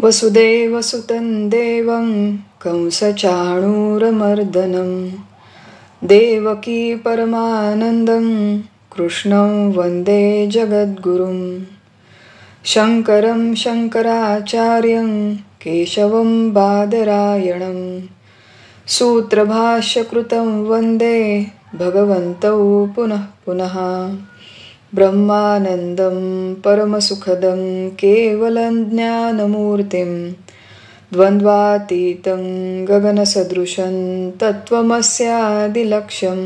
वसुदेवसुतं देवं कंसचाणूरमर्दनं देवकी परमानन्दं कृष्णं वन्दे जगद्गुरुं शङ्करं शङ्कराचार्यं केशवं बादरायणं सूत्रभाष्यकृतं वन्दे भगवन्तौ पुनः पुनः ब्रह्मानन्दं परमसुखदं केवलं ज्ञानमूर्तिं द्वन्द्वातीतं गगनसदृशं तत्त्वमस्यादिलक्ष्यम्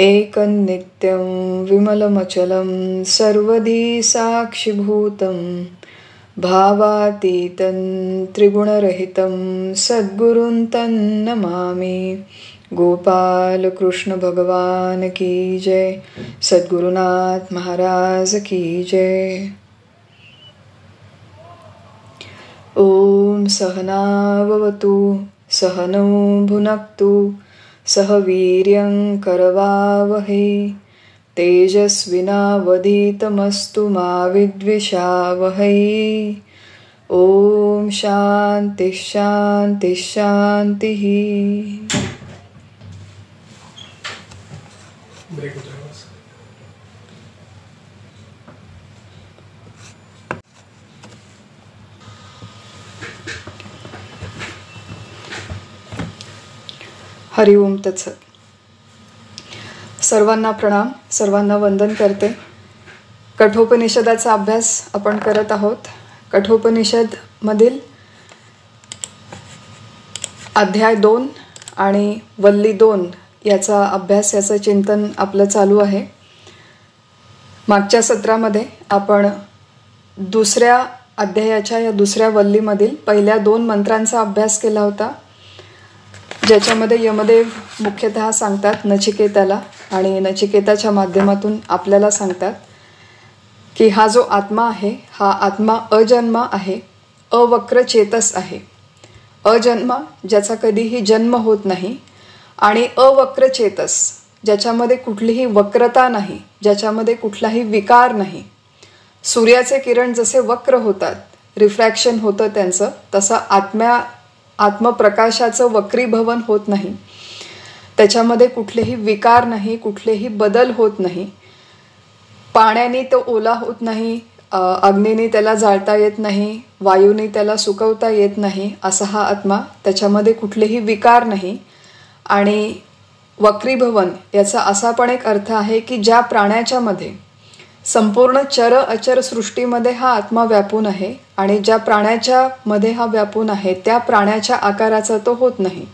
एकन्नित्यं विमलमचलं सर्वदी साक्षिभूतं भावातीतं त्रिगुणरहितं सद्गुरुं तन्नमामि। गोपाल कृष्ण भगवान की जय। सद्गुरुनाथ महाराज की जय। ओम सहनाववतु सहनौ भुनक्तु सह वीर्यं करवावहै तेजस्विनावधीतमस्तु मा विद्विषावहै। ओम शांति शांति शांति। हरिओम तत्सत। सर्वांना प्रणाम, सर्वांना वंदन करते। कठोपनिषदाचा अभ्यास आपण करत आहोत। कठोपनिषद मधील अध्याय 2 आणि वल्ली 2 याचा अभ्यास, याचं चिंतन आपलं चालू आहे। मागच्या सत्रामध्ये आपण दुसऱ्या अध्यायाच्या या दुसऱ्या वल्लीमधील पहिल्या 2 मंत्रांचा अभ्यास केला होता, ज्याच्यामध्ये यमदेव मुख्यतः सांगतात नचिकेताला, आणि नचिकेताच्या माध्यमातून आपल्याला सांगतात की हा जो आत्मा आहे, हा आत्मा अजन्मा आहे, अवक्र चेतस आहे। अजन्मा, ज्याचा कधीही जन्म होत नाही, आणि अवक्र चेतस, ज्याच्यामध्ये कुठलीही वक्रता नाही, ज्याच्यामध्ये कुठलाही विकार नाही। सूर्याचे किरण जसे वक्र होतात, रिफ्रॅक्शन होतं त्यांचं, तसं आत्मप्रकाशाचं वक्रीभवन होत नाही। त्याच्यामध्ये कुठलेही विकार नाही, कुठलेही बदल होत नाही। पाण्याने तो ओला होत नाही, अग्नीने त्याला जाळता येत नाही, वायूने त्याला सुकवता येत नाही, असा हा आत्मा। त्याच्यामध्ये कुठलेही विकार नाही। आणि वक्रीभवन याचा असा पण एक अर्थ आहे की ज्या प्राण्याच्या मध्ये संपूर्ण चर अचर सृष्टीमध्ये हा आत्मा व्यापून आहे, आणि ज्या प्राण्याच्या मध्ये हा व्यापून आहे त्या प्राण्याच्या आकाराचा तो होत नाही।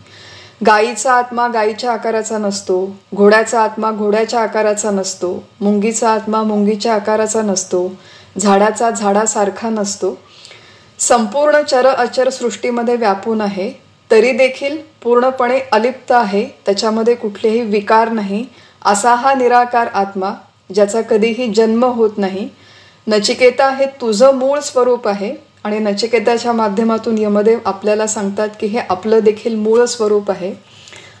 गायीचा आत्मा गायीच्या आकाराचा नसतो, घोड्याचा आत्मा घोड्याच्या आकाराचा नसतो, मुंगीचा आत्मा मुंगीच्या आकाराचा नसतो, झाडाचा झाडासारखा नसतो। संपूर्ण चर अचर सृष्टीमध्ये व्यापून आहे, तरी देखील पूर्णपणे अलिप्त आहे, त्याच्यामध्ये कुठलेही विकार नाही, असा हा निराकार आत्मा, ज्याचा कधीही जन्म होत नाही। नचिकेता, हे तुझं मूळ स्वरूप आहे, आणि नचिकेताच्या माध्यमातून यमदेव आपल्याला सांगतात की हे आपलं देखील मूळ स्वरूप आहे।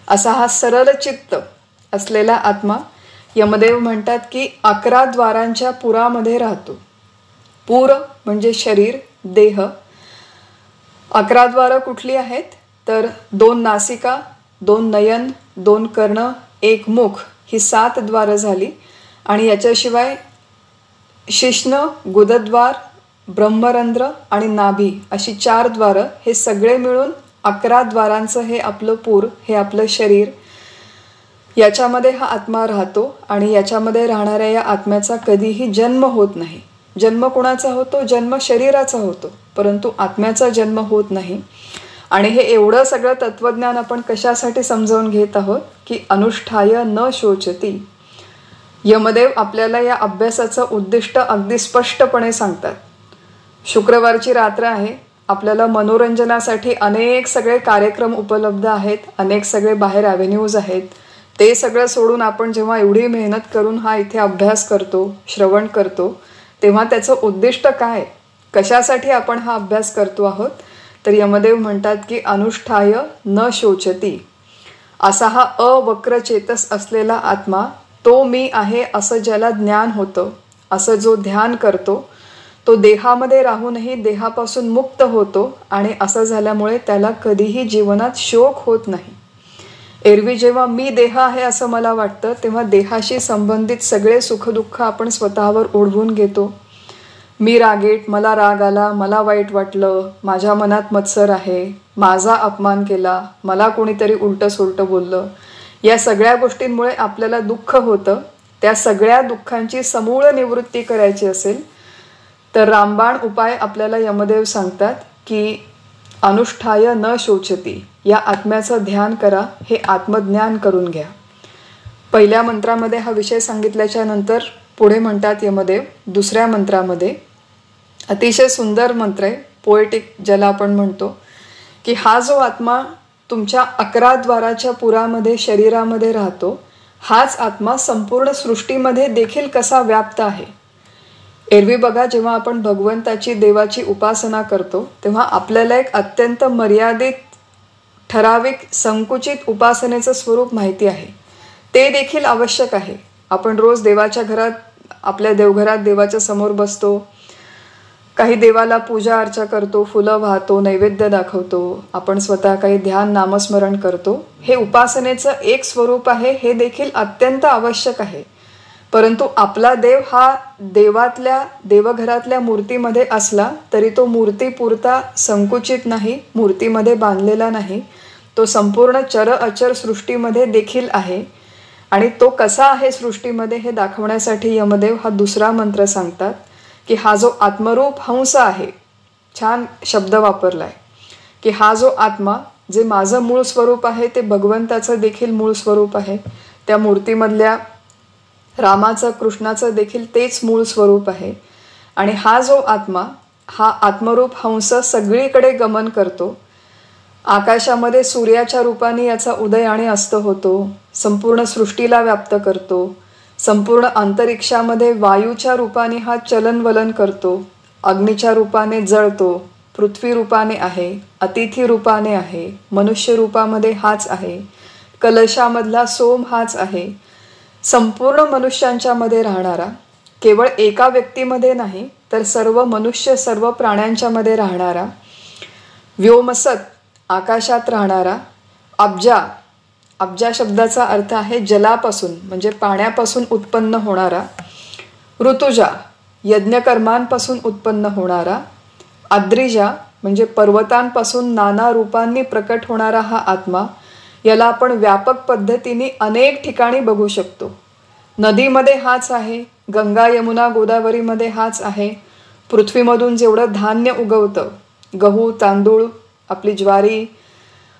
असा हा सरळ चित्त असलेला आत्मा यमदेव म्हणतात की 11 द्वारांच्या पुरामध्ये राहतो। पूर म्हणजे शरीर, देह। 11 द्वारं कुठली आहेत तर 2 नासिका, 2 नयन, 2 कर्ण, 1 मुख, ही 7 द्वारं झाली। आणि याच्याशिवाय शिश्न, गुदद्वार, ब्रह्मरंध्र आणि नाभी अशी 4 द्वारं, हे सगळे मिळून 11 द्वारांचं हे आपलं पूर, हे आपलं शरीर, याच्यामध्ये हा आत्मा राहतो। आणि याच्यामध्ये राहणाऱ्या या आत्म्याचा कधीही जन्म होत नाही। जन्म कोणाचा होतो? जन्म शरीराचा होतो, परंतु आत्म्याचा जन्म होत नाही। आणि हे एवढं सगळं तत्वज्ञान आपण कशासाठी समजावून घेत आहोत की अनुष्ठाय न शोचती। यमदेव आपल्याला या अभ्यासाचं उद्दिष्ट अगदी स्पष्टपणे सांगतात। शुक्रवारची रात्र आहे, आपल्याला मनोरंजनासाठी अनेक सगळे कार्यक्रम उपलब्ध आहेत, अनेक सगळे बाहेर ॲव्हेन्यूज आहेत। ते सगळं सोडून आपण जेव्हा एवढी मेहनत करून हा इथे अभ्यास करतो, श्रवण करतो, तेव्हा त्याचं उद्दिष्ट काय, कशासाठी आपण हा अभ्यास करतो आहोत? तर यमदेव म्हणतात की अनुष्ठाय न शोचती। असा हा अवक्र चेतस असलेला आत्मा, तो मी आहे असं ज्याला ज्ञान होतं, असं जो ध्यान करतो, तो देहामध्ये राहूनही देहापासून मुक्त होतो आणि असं झाल्यामुळे त्याला कधीही जीवनात शोक होत नाही. एरवी जेव्हा मी देह आहे असं मला वाटतं तेव्हा देहाशी संबंधित सगळे सुखदुःख आपण स्वतःवर ओढवून घेतो. मी रागेट, मला राग आला, मला वाईट वाटलं, माझ्या मनात मत्सर आहे, माझा अपमान केला, मला कोणीतरी उलटं सुलटं बोललं, या सगळ्या गोष्टींमुळे आपल्याला दुःख होतं. त्या सगळ्या दुःखांची समूळ निवृत्ती करायची असेल तर रामबाण उपाय आपल्याला यमदेव सांगतात की अनुष्ठाय न शोचती, या आत्म्याचं ध्यान करा, हे आत्मज्ञान करून घ्या. पहिल्या मंत्रामध्ये हा विषय सांगितल्याच्या नंतर पुढे म्हणतात यमदेव दुसऱ्या मंत्रामध्ये, अतिशय सुंदर मंत्र आहे, पोएटिक ज्याला आपण म्हणतो, की हा जो आत्मा तुमच्या 11 द्वाराच्या पुरामध्ये शरीरामध्ये राहतो, हाच आत्मा संपूर्ण सृष्टीमध्ये देखील कसा व्याप्त आहे. एरवी बघा, जेव्हा आपण भगवंताची देवाची उपासना करतो तेव्हा आपल्याला एक अत्यंत मर्यादित ठराविक संकुचित उपासनेचं स्वरूप माहिती आहे. ते देखील आवश्यक आहे. आपण रोज देवाच्या घरात, आपल्या देवघरात देवाच्या समोर बसतो, काही देवाला पूजा अर्चा करतो, फुलं वाहतो, नैवेद्य दाखवतो, आपण स्वतः काही ध्यान नामस्मरण करतो. हे उपासनेचं एक स्वरूप आहे, हे देखील अत्यंत आवश्यक आहे. परंतु आपला देव हा देवातल्या देवघरातल्या मूर्तीमध्ये असला तरी तो मूर्तीपुरता संकुचित नाही, मूर्तीमध्ये बांधलेला नाही. तो संपूर्ण चर अचर सृष्टीमध्ये देखील आहे. आणि तो कसा आहे सृष्टीमध्ये हे दाखवण्यासाठी यमदेव हा दुसरा मंत्र सांगतात की हा जो आत्मरूप हंस आहे, छान शब्द वापरलाय, की हा जो आत्मा, जे माझं मूळ स्वरूप आहे ते भगवंताचं देखील मूळ स्वरूप आहे. त्या मूर्तीमधल्या रामाचं, कृष्णाचं देखील तेच मूळ स्वरूप आहे. आणि हा जो आत्मा, हा आत्मरूप हंस सगळीकडे गमन करतो. आकाशामध्ये सूर्याच्या रूपाने याचा उदय आणि अस्त होतो, संपूर्ण सृष्टीला व्याप्त करतो. संपूर्ण अंतरिक्षामध्ये वायूच्या रूपाने हा चलनवलन करतो, अग्नीच्या रूपाने जळतो, पृथ्वी रूपाने आहे, अतिथी रूपाने आहे, मनुष्य रूपामध्ये हाच आहे, कलशामधला सोम हाच आहे. संपूर्ण मनुष्यांच्या मध्ये राहणारा, केवळ एका व्यक्तीमध्ये नाही तर सर्व मनुष्य सर्व प्राण्यांच्या मध्ये राहणारा, व्योमसत आकाशात राहणारा, अब्जा, अब्जा शब्दाचा अर्थ आहे जलापासून म्हणजे पाण्यापासून उत्पन्न होणारा, ऋतुजा यज्ञकर्मांपासून उत्पन्न होणारा, अद्रिजा म्हणजे पर्वतांपासून नाना रूपांनी प्रकट होणारा हा आत्मा. याला आपण व्यापक पद्धतीने अनेक ठिकाणी बघू शकतो. नदीमध्ये हाच आहे, गंगा यमुना गोदावरीमध्ये हाच आहे. पृथ्वीमधून जेवढं धान्य उगवतं, गहू तांदूळ आपली ज्वारी,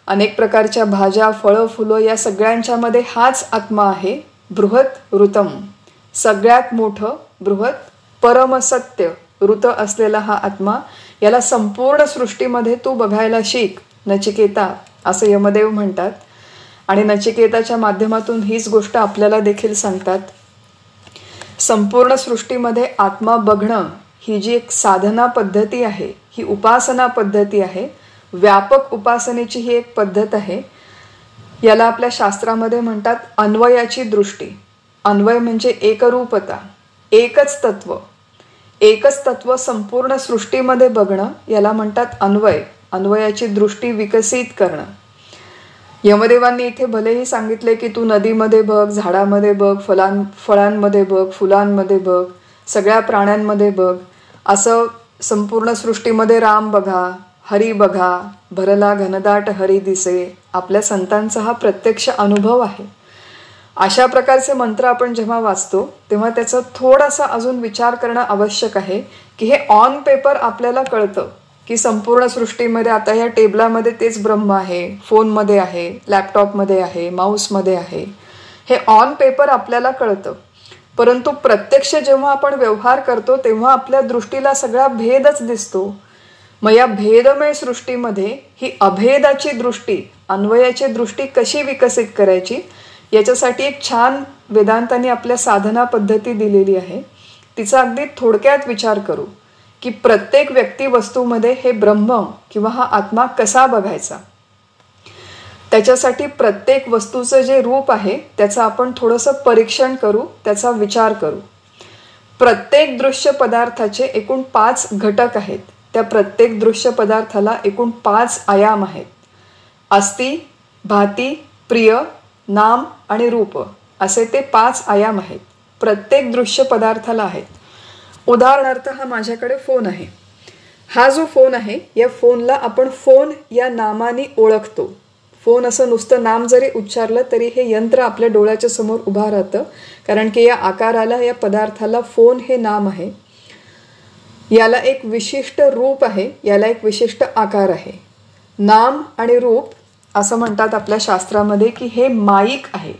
अनेक प्रकारच्या भाज्या फळं फुलं, या सगळ्यांच्यामध्ये हाच आत्मा आहे. बृहत ऋतम, सगळ्यात मोठं बृहत परमसत्य ऋत असलेला हा आत्मा. याला संपूर्ण सृष्टीमध्ये तू बघायला शिक नचिकेता, असं यमदेव म्हणतात. आणि नचिकेताच्या माध्यमातून हीच गोष्ट आपल्याला देखील सांगतात. संपूर्ण सृष्टीमध्ये आत्मा बघणं ही जी एक साधना पद्धती आहे, ही उपासना पद्धती आहे, व्यापक उपासनेची ही एक पद्धत आहे. याला आपल्या शास्त्रामध्ये म्हणतात अन्वयाची दृष्टी. अन्वय म्हणजे एकरूपता, एकच तत्व, एकच तत्व संपूर्ण सृष्टीमध्ये बघणं याला म्हणतात अन्वय. अन्वयाची दृष्टी विकसित करणं. यमदेवांनी इथे भलेही सांगितले की तू नदीमध्ये बघ, झाडामध्ये बघ, फळांमध्ये बघ, फुलांमध्ये बघ, सगळ्या प्राण्यांमध्ये बघ, असं संपूर्ण सृष्टीमध्ये राम बघा, हरी बघा, भरला घनदाट हरी दिसे, आपल्या संतांचा हा प्रत्यक्ष अनुभव आहे. अशा प्रकारचे मंत्र आपण जेव्हा वाचतो तेव्हा त्याचा थोडासा अजून विचार करणं आवश्यक आहे की हे ऑन पेपर आपल्याला कळतं की संपूर्ण सृष्टीमध्ये आता ह्या टेबलामध्ये तेच ब्रह्म आहे, फोनमध्ये आहे, लॅपटॉपमध्ये आहे, माऊसमध्ये आहे, हे ऑन पेपर आपल्याला कळतं. परंतु प्रत्यक्ष जेव्हा आपण व्यवहार करतो तेव्हा आपल्या दृष्टीला सगळा भेदच दिसतो. मग या भेदमय सृष्टीमध्ये ही अभेदाची दृष्टी, अन्वयाची दृष्टी कशी विकसित करायची, याच्यासाठी एक छान वेदांतांनी आपल्या साधना पद्धती दिलेली आहे. तिचा अगदी थोडक्यात विचार करू की प्रत्येक व्यक्ती वस्तूमध्ये हे ब्रह्म किंवा हा आत्मा कसा बघायचा. त्याच्यासाठी प्रत्येक वस्तूचं जे रूप आहे त्याचं आपण थोडंसं परीक्षण करू, त्याचा विचार करू. प्रत्येक दृश्य पदार्थाचे एकूण 5 घटक आहेत. त्या प्रत्येक दृश्य पदार्थाला एकूण 5 आयाम आहेत. अस्ति, भाती, प्रिय, नाम आणि रूप असे ते 5 आयाम आहेत. प्रत्येक दृश्य पदार्थाला आहेत. उदाहरणार्थ हा माझ्याकडे फोन आहे. हा जो फोन आहे या फोनला आपण फोन या नामाने ओळखतो. फोन असं नुसतं नाम जरी उच्चारलं तरी हे यंत्र आपल्या डोळ्याच्या समोर उभा राहतं, कारण की या आकाराला, या पदार्थाला फोन हे नाम आहे. याला एक विशिष्ट रूप आहे, याला एक विशिष्ट आकार आहे. नाम आणि रूप असं म्हणतात आपल्या शास्त्रामध्ये की हे माईक आहे.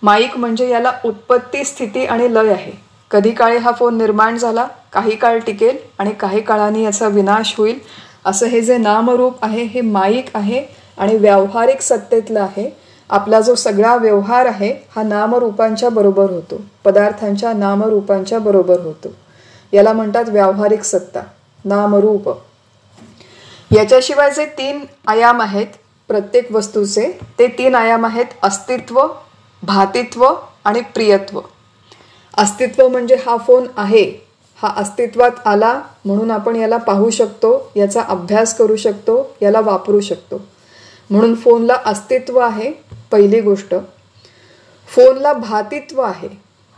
माईक म्हणजे याला उत्पत्ती, स्थिती आणि लय आहे. कधी काळी हा फोन निर्माण झाला, काही काळ टिकेल आणि काही काळाने याचा विनाश होईल. असं हे जे नामरूप आहे हे माईक आहे आणि व्यावहारिक सत्तेतलं आहे. आपला जो सगळा व्यवहार आहे हा नामरूपांच्या बरोबर होतो, पदार्थांच्या नामरूपांच्या बरोबर होतो. याला म्हणतात व्यावहारिक सत्ता, नामरूप. याच्याशिवाय जे 3 आयाम आहेत प्रत्येक वस्तूचे, ते 3 आयाम आहेत अस्तित्व, भातित्व आणि प्रियत्व. अस्तित्व म्हणजे हा फोन आहे, हा अस्तित्वात आला म्हणून आपण याला पाहू शकतो, याचा अभ्यास करू शकतो, याला वापरू शकतो. म्हणून फोनला अस्तित्व आहे, पहिली गोष्ट. फोनला भातित्व आहे.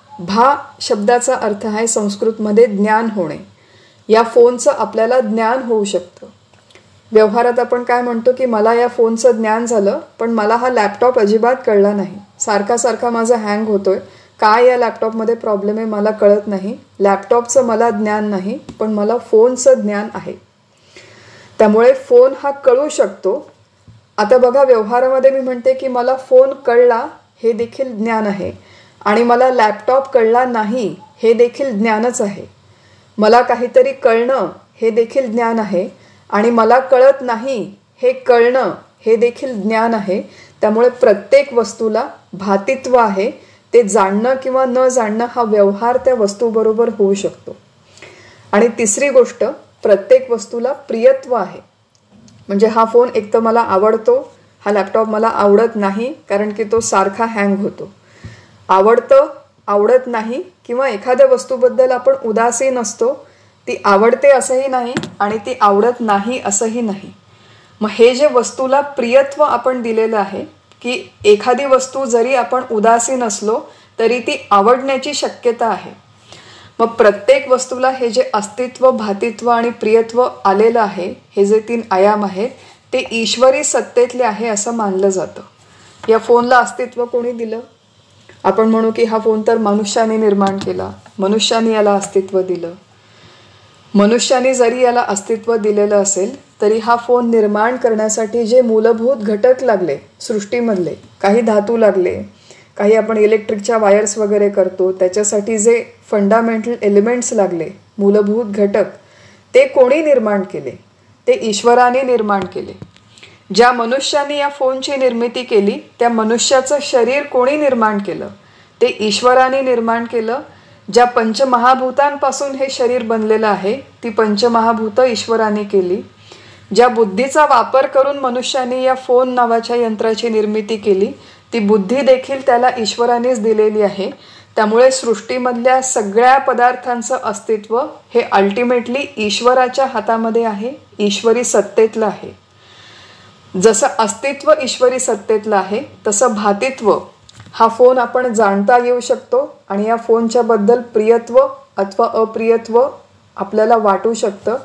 भा शब्दाचा अर्थ आहे संस्कृतमध्ये ज्ञान होणे. या फोनचं आपल्याला ज्ञान होऊ शकतं. व्यवहारात आपण काय म्हणतो की मला या फोनचं ज्ञान झालं, पण मला हा लॅपटॉप अजिबात कळला नाही. सारखा माझा हँग होतोय. काय या लॅपटॉपमध्ये प्रॉब्लेम आहे मला कळत नाही. लॅपटॉपचं मला ज्ञान नाही, पण मला फोनचं ज्ञान आहे. त्यामुळे फोन हा कळू शकतो. आता बघा, व्यवहारामध्ये मी म्हणते की मला फोन कळला, हे देखील ज्ञान आहे. आणि मला लॅपटॉप कळला नाही, हे देखील ज्ञानच आहे. मला काहीतरी कळणं हे देखील ज्ञान आहे आणि मला कळत नाही हे कळणं हे देखील ज्ञान आहे. त्यामुळे प्रत्येक वस्तूला भातित्व आहे. ते जाणणं किंवा न जाणणं हा व्यवहार त्या वस्तूबरोबर होऊ शकतो. आणि तिसरी गोष्ट, प्रत्येक वस्तूला प्रियत्व आहे. म्हणजे हा फोन एक तर मला आवडतो, हा लॅपटॉप मला आवडत नाही कारण की तो सारखा हँग होतो. आवडतं, आवडत नाही, किंवा एखाद्या वस्तूबद्दल आपण उदासीन असतो. ती आवडते असंही नाही आणि ती आवडत नाही असंही नाही. मग हे जे वस्तूला प्रियत्व आपण दिलेलं आहे की एखादी वस्तू जरी आपण उदासीन असलो तरी ती आवडण्याची शक्यता आहे. मग प्रत्येक वस्तूला हे जे अस्तित्व, भातित्व आणि प्रियत्व आलेलं आहे, हे जे 3 आयाम आहेत ते ईश्वरी सत्तेतले आहे असं मानलं जातं. या फोनला अस्तित्व कोणी दिलं? आपण म्हणू की हा फोन तर मनुष्याने निर्माण केला, मनुष्याने याला अस्तित्व दिलं. मनुष्याने जरी याला अस्तित्व दिलेलं असेल तरी हा फोन निर्माण करण्यासाठी जे मूलभूत घटक लागले सृष्टीमधले, काही धातू लागले, काही आपण इलेक्ट्रिकच्या वायर्स वगैरे करतो त्याच्यासाठी जे फंडामेंटल एलिमेंट्स लागले, मूलभूत घटक, ते कोणी निर्माण केले? ते ईश्वराने निर्माण केले. ज्या मनुष्याने या फोनची निर्मिती केली त्या मनुष्याचं शरीर कोणी निर्माण केलं? ते ईश्वराने निर्माण केलं. ज्या पंचमहाभूतांपासून हे शरीर बनलेलं आहे ती पंचमहाभूतं ईश्वराने केली. ज्या बुद्धीचा वापर करून मनुष्याने या फोन नावाच्या यंत्राची निर्मिती केली ती बुद्धी देखील त्याला ईश्वरानेच दिलेली आहे. त्यामुळे सृष्टीमधल्या सगळ्या पदार्थांचं अस्तित्व हे अल्टिमेटली ईश्वराच्या हातामध्ये आहे, ईश्वरी सत्तेतलं आहे. जसं अस्तित्व ईश्वरी सत्तेतलं आहे तसं भातित्व हा फोन आपण जाणता येऊ शकतो आणि या फोनच्या बद्दल प्रियत्व अथवा अप्रियत्व आपल्याला वाटू शकतं.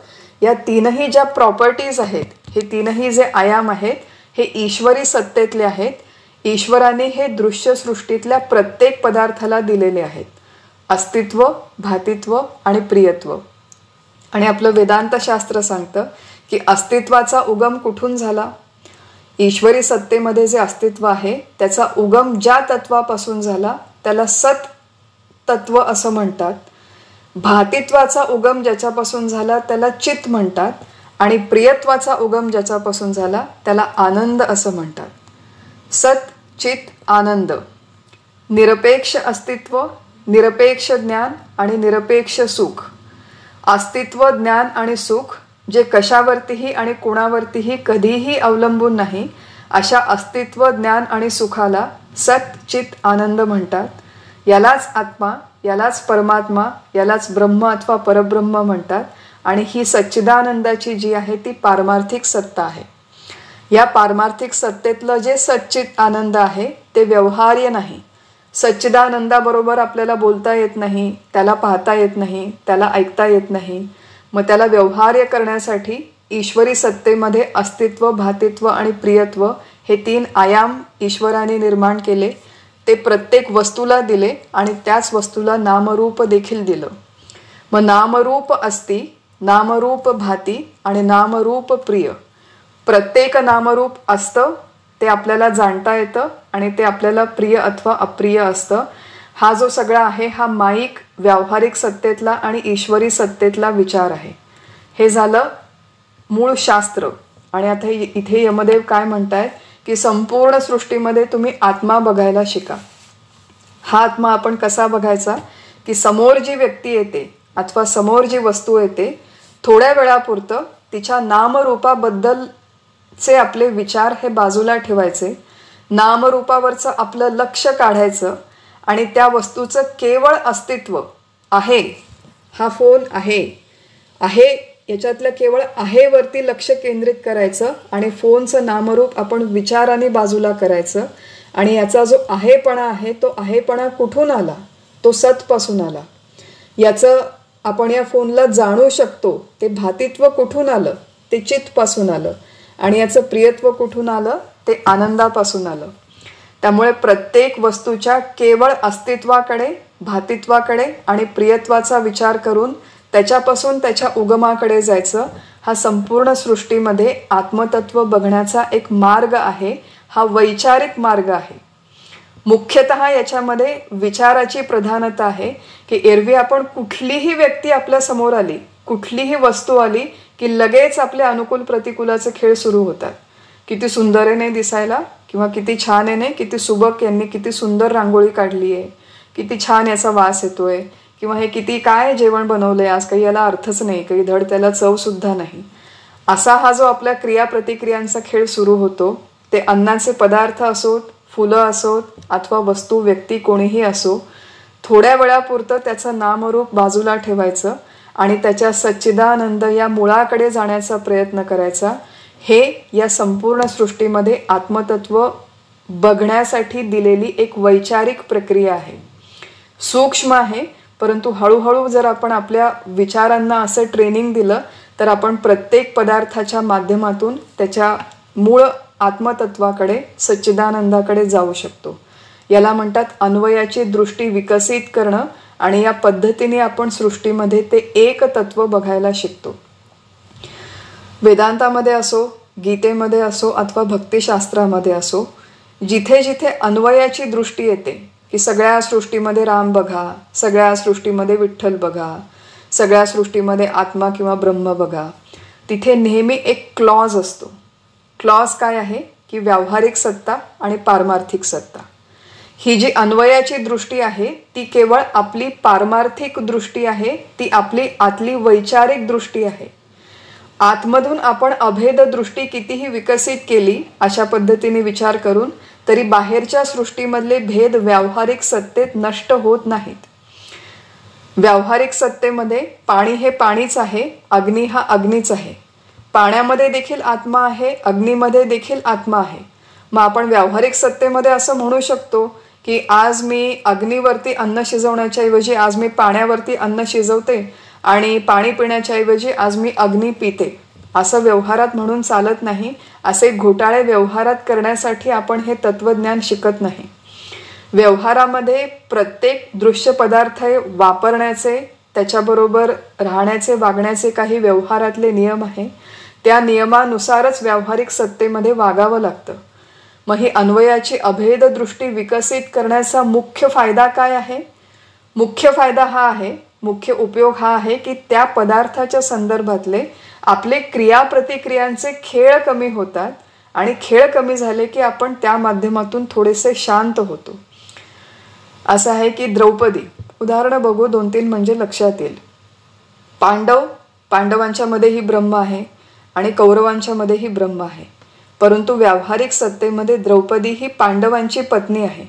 या 3ही ज्या प्रॉपर्टीज आहेत, हे 3ही जे आयाम आहेत हे ईश्वरी सत्तेतले आहेत. ईश्वराने हे दृश्य सृष्टीतल्या प्रत्येक पदार्थाला दिलेले आहेत, अस्तित्व, भातित्व आणि प्रियत्व. आणि आपलं वेदांत शास्त्र सांगतं की अस्तित्वाचा उगम कुठून झाला? ईश्वरी सत्तेमध्ये जे अस्तित्व आहे त्याचा उगम ज्या तत्वापासून झाला त्याला सत तत्व असं म्हणतात. भातित्वाचा उगम ज्याच्यापासून झाला त्याला चित म्हणतात आणि प्रियत्वाचा उगम ज्याच्यापासून झाला त्याला आनंद असं म्हणतात. सत, चित, आनंद, निरपेक्ष अस्तित्व, निरपेक्ष ज्ञान आणि निरपेक्ष सुख. अस्तित्व, ज्ञान आणि सुख जे कशावरतीही आणि कोणावरतीही कधीही अवलंबून नाही, अशा अस्तित्व, ज्ञान आणि सुखाला सत, चित, आनंद म्हणतात. यालाच आत्मा, यालाच परमात्मा, यालाच ब्रह्म अथवा परब्रह्म म्हणतात. आणि ही सच्चिदानंदाची जी आहे ती पारमार्थिक सत्ता आहे. या पारमार्थिक सत्तेतलं जे सच्चित आनंद आहे ते व्यवहार्य नाही. सच्चिदानंदाबरोबर आपल्याला बोलता येत नाही, त्याला पाहता येत नाही, त्याला ऐकता येत नाही. मग त्याला व्यवहार्य करण्यासाठी ईश्वरी सत्तेमध्ये अस्तित्व, भातित्व आणि प्रियत्व हे 3 आयाम ईश्वराने निर्माण केले. ते प्रत्येक वस्तूला दिले आणि त्याच वस्तूला नामरूप देखील दिलं. मग नामरूप अस्ति, नामरूप भाती आणि नामरूप प्रिय. प्रत्येक नामरूप असतं, ते आपल्याला जाणता येतं आणि ते आपल्याला प्रिय अथवा अप्रिय असतं. हा जो सगळा आहे हा माईक व्यावहारिक सत्तेतला आणि ईश्वरी सत्तेतला विचार आहे. हे झालं मूळ शास्त्र. आणि आता इथे यमदेव काय म्हणतायत की संपूर्ण सृष्टीमध्ये तुम्ही आत्मा बघायला शिका. हा आत्मा आपण कसा बघायचा की समोर जी व्यक्ती येते अथवा समोर जी वस्तू येते थोड्या वेळापुरतं तिच्या नामरूपाबद्दलचे आपले विचार हे बाजूला ठेवायचे. नामरूपावरचं आपलं लक्ष काढायचं आणि त्या वस्तूचं केवळ अस्तित्व आहे. हा फोन आहे याच्यातलं केवळ आहे वरती लक्ष केंद्रित करायचं आणि फोनचं नामरूप आपण विचाराने बाजूला करायचं. आणि याचा जो आहेपणा आहे तो आहेपणा कुठून आला, तो सतपासून आला. याचं आपण या फोनला जाणू शकतो ते भातित्व कुठून आलं, ते चित्तपासून आलं. आणि याचं प्रियत्व कुठून आलं, ते आनंदापासून आलं. त्यामुळे प्रत्येक वस्तूच्या केवळ अस्तित्वाकडे, भातित्वाकडे आणि प्रियत्वाचा विचार करून त्याच्यापासून त्याच्या उगमाकडे जायचं. हा संपूर्ण सृष्टीमध्ये आत्मतत्व बघण्याचा एक मार्ग आहे. हा वैचारिक मार्ग आहे. मुख्यतः याच्यामध्ये विचाराची प्रधानता आहे की एरवी आपण कुठलीही व्यक्ती आपल्या समोर आली, कुठलीही वस्तू आली की लगेच आपले अनुकूल प्रतिकूलाचे खेळ सुरू होतात. किती सुंदर आहे दिसायला, किंवा किती छान आहे, किती सुबक यांनी किती सुंदर रांगोळी काढली आहे, किती छान याचा वास येतोय, किंवा हे किती काय जेवण बनवलंय आज, काही याला अर्थच नाही, काही धड त्याला चव सुद्धा नाही. असा हा जो आपल्या क्रिया प्रतिक्रियांचा खेळ सुरू होतो. ते अन्नाचे पदार्थ असोत, फुलं असोत अथवा वस्तू, व्यक्ती कोणीही असो, थोड्या वेळापुरतं त्याचं नामरूप बाजूला ठेवायचं आणि त्याच्या सच्चिदानंद या मुळाकडे जाण्याचा प्रयत्न करायचा. हे या संपूर्ण सृष्टीमध्ये आत्मतत्व बघण्यासाठी दिलेली एक वैचारिक प्रक्रिया आहे. सूक्ष्म आहे, परंतु हळूहळू जर आपण आपल्या विचारांना असं ट्रेनिंग दिलं तर आपण प्रत्येक पदार्थाच्या माध्यमातून त्याच्या मूळ आत्मतत्वाकडे, सच्चिदानंदाकडे जाऊ शकतो. याला म्हणतात अन्वयाची दृष्टी विकसित करणं. आणि या पद्धतीने आपण सृष्टीमध्ये ते एक तत्व बघायला शिकतो. वेदांतामध्ये असो, गीतेमध्ये असो अथवा भक्तिशास्त्रामध्ये असो, जिथे जिथे अन्वयाची दृष्टी येते की सगळ्या सृष्टीमध्ये राम बघा, सगळ्या सृष्टीमध्ये विठ्ठल बघा, सगळ्या सृष्टीमध्ये आत्मा किंवा ब्रह्म बघा, तिथे नेहमी एक क्लॉज असतो. क्लॉज काय आहे की व्यावहारिक सत्ता आणि पारमार्थिक सत्ता. ही जी अन्वयाची दृष्टी आहे ती केवळ आपली पारमार्थिक दृष्टी आहे, ती आपली आतली वैचारिक दृष्टी आहे. आतमधून आपण अभेद दृष्टी कितीही विकसित केली अशा पद्धतीने विचार करून तरी बाहेरच्या सृष्टीमधले भेद व्यावहारिक सत्तेत नष्ट होत नाहीत. व्यावहारिक सत्तेमध्ये पाणी हे पाणीच आहे, अग्नी हा अग्नीच आहे. पाण्यामध्ये देखील आत्मा आहे, अग्नीमध्ये देखील आत्मा आहे. मग आपण व्यावहारिक सत्तेमध्ये असं म्हणू शकतो की आज मी अग्नीवरती अन्न शिजवण्याच्या ऐवजी आज मी पाण्यावरती अन्न शिजवते आणि पाणी पिण्याच्या ऐवजी आज मी अग्नी पिते. असं व्यवहारात म्हणून चालत नाही. असे घोटाळे व्यवहारात करण्यासाठी आपण हे तत्वज्ञान शिकत नाही. व्यवहारामध्ये प्रत्येक दृश्य पदार्थ वापरण्याचे, त्याच्याबरोबर राहण्याचे, वागण्याचे काही व्यवहारातले नियम आहे. त्या नियमानुसारच व्यावहारिक सत्तेमध्ये वागावं लागतं. मग ही अन्वयाची अभेद दृष्टी विकसित करण्याचा मुख्य फायदा काय आहे? मुख्य फायदा हा आहे, मुख्य उपयोग हा आहे की त्या पदार्थाच्या संदर्भातले आपले क्रियाप्रतिक्रियांचे खेळ कमी होतात आणि खेळ कमी झाले की आपण त्या माध्यमातून थोडेसे शांत होतो. असं आहे की द्रौपदी, उदाहरणं बघू 2-3 म्हणजे लक्षात येईल. पांडवांच्या मध्येही ब्रह्म आहे आणि कौरवांच्या मध्येही ब्रह्म आहे. परंतु व्यावहारिक सत्तेमध्ये द्रौपदी ही पांडवांची पत्नी आहे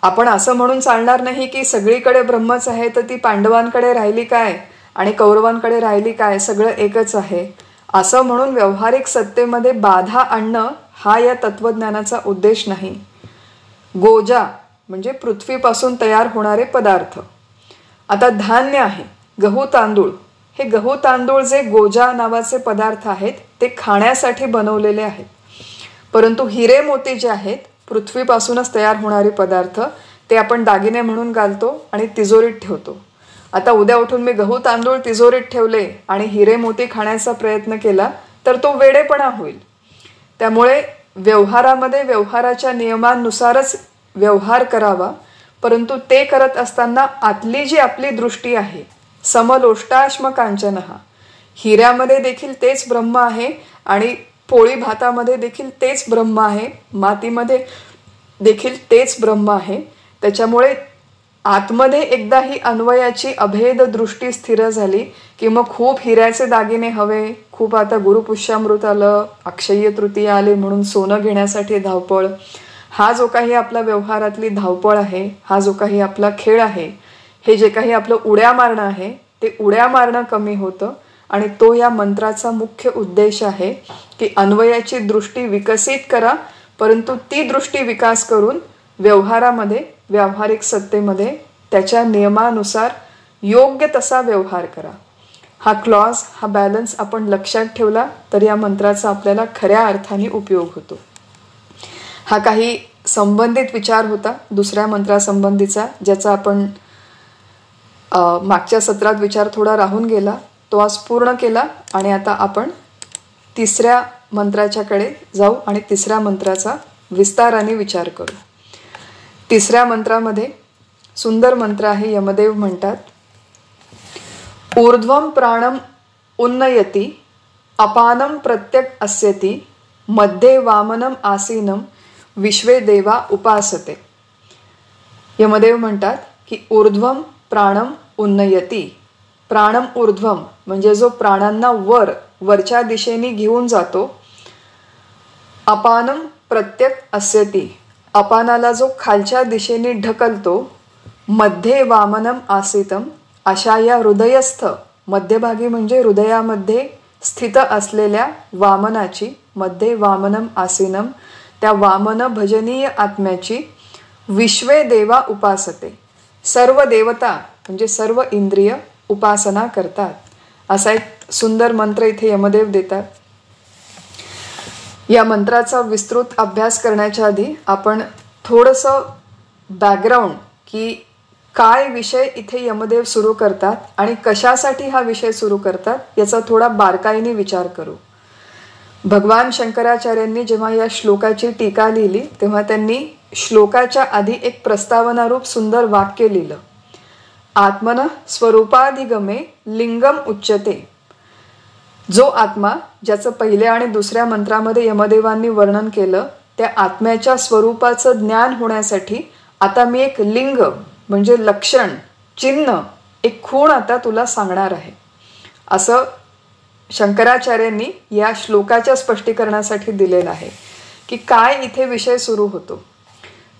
आपण असं म्हणून चालणार नाही की सगळीकडे ब्रह्मच आहे, तर ती पांडवांकडे राहिली काय आणि कौरवांकडे राहिली काय, सगळं एकच आहे असं म्हणून व्यावहारिक सत्तेमध्ये बाधा आणणं हा या तत्वज्ञानाचा उद्देश नाही. गोजा म्हणजे पृथ्वीपासून तयार होणारे पदार्थ. आता धान्य आहे, गहू तांदूळ. हे गहू तांदूळ जे गोजा नावाचे पदार्थ आहेत ते खाण्यासाठी बनवलेले आहेत. परंतु हिरे मोती जे आहेत पृथ्वीपासूनच तयार होणारे पदार्थ, ते आपण दागिने म्हणून घालतो आणि तिजोरीत ठेवतो. आता उद्या उठून मी गहू तांदूळ तिजोरीत ठेवले आणि हिरे मोती खाण्याचा प्रयत्न केला तर तो वेडेपणा होईल. त्यामुळे व्यवहारामध्ये व्यवहाराच्या नियमांनुसारच व्यवहार करावा. परंतु ते करत असताना आतली जी आपली दृष्टी आहे, समलोष्टाश्म कांचनहा, हिऱ्यामध्ये देखील तेच ब्रह्म आहे आणि पोळी भातामध्ये देखील तेच ब्रह्म आहे, मातीमध्ये देखील तेच ब्रह्म आहे. त्याच्यामुळे आतमध्ये एकदा ही अन्वयाची अभेद दृष्टी स्थिर झाली की मग खूप हिऱ्याचे दागिने हवे, खूप आता गुरुपुष्यामृत आलं, अक्षय्य तृतीया आले म्हणून सोनं घेण्यासाठी धावपळ. हा जो काही आपला व्यवहारातली धावपळ आहे, हा जो काही आपला खेळ आहे, हे जे काही आपलं उड्या मारणं आहे ते उड्या मारणं कमी होतं. आणि तो या मंत्राचा मुख्य उद्देश आहे की अन्वयाची दृष्टी विकसित करा, परंतु ती दृष्टी विकास करून व्यवहारामध्ये व्यावहारिक सत्तेमध्ये त्याच्या नियमानुसार योग्य तसा व्यवहार करा. हा क्लॉज, हा बॅलन्स आपण लक्षात ठेवला तर या मंत्राचा आपल्याला खऱ्या अर्थाने उपयोग होतो. हा काही संबंधित विचार होता दुसऱ्या मंत्रासंबंधीचा, ज्याचा आपण मागच्या सत्रात विचार थोडा राहून गेला, तो आज पूर्ण केला. आणि आता आपण तिसऱ्या मंत्राच्याकडे जाऊ आणि तिसऱ्या मंत्राचा विस्ताराने विचार करू. तिसऱ्या मंत्रामध्ये सुंदर मंत्र आहे. यमदेव म्हणतात, ऊर्ध्वं प्राणम उन्नयति अपानम प्रत्यक अस्यति मध्ये वामनम आसीनम विश्वे देवा उपासते. यमदेव म्हणतात की ऊर्ध्वं प्राणम उन्नयति. प्राणम ऊर्ध्वम म्हणजे जो प्राणांना वरच्या दिशेने घेऊन जातो. अपानम प्रत्यक अस्यति, अपानाला जो खालच्या दिशेने ढकलतो. मध्ये वामनम आसितम, अशा या हृदयस्थ, मध्यभागी म्हणजे हृदयामध्ये स्थित असलेल्या वामनाची, मध्ये वामनम आसीनम, त्या वामन भजनीय आत्म्याची विश्वे देवा उपासते, सर्व देवता म्हणजे सर्व इंद्रिय उपासना करतात. असा एक सुंदर मंत्र इथे यमदेव देतात. या मंत्राचा विस्तृत अभ्यास करण्याच्या आधी आपण थोडंसं बॅकग्राऊंड की काय विषय इथे यमदेव सुरू करतात आणि कशासाठी हा विषय सुरू करतात याचा थोडा बारकाईने विचार करू. भगवान शंकराचार्यांनी जेव्हा या श्लोकाची टीका लिहिली तेव्हा त्यांनी श्लोकाच्या आधी एक प्रस्तावनारूप सुंदर वाक्य लिहिलं. आत्मन स्वरूपाधिगमे लिंगम उच्यते. जो आत्मा, ज्याचं पहिल्या आणि दुसऱ्या मंत्रामध्ये यमदेवांनी वर्णन केलं, त्या आत्म्याच्या स्वरूपाचं ज्ञान होण्यासाठी आता मी एक लिंग म्हणजे लक्षण, चिन्ह, एक खूण आता तुला सांगणार आहे, असं शंकराचार्यांनी या श्लोकाच्या स्पष्टीकरणासाठी दिलेलं आहे की काय इथे विषय सुरू होतो.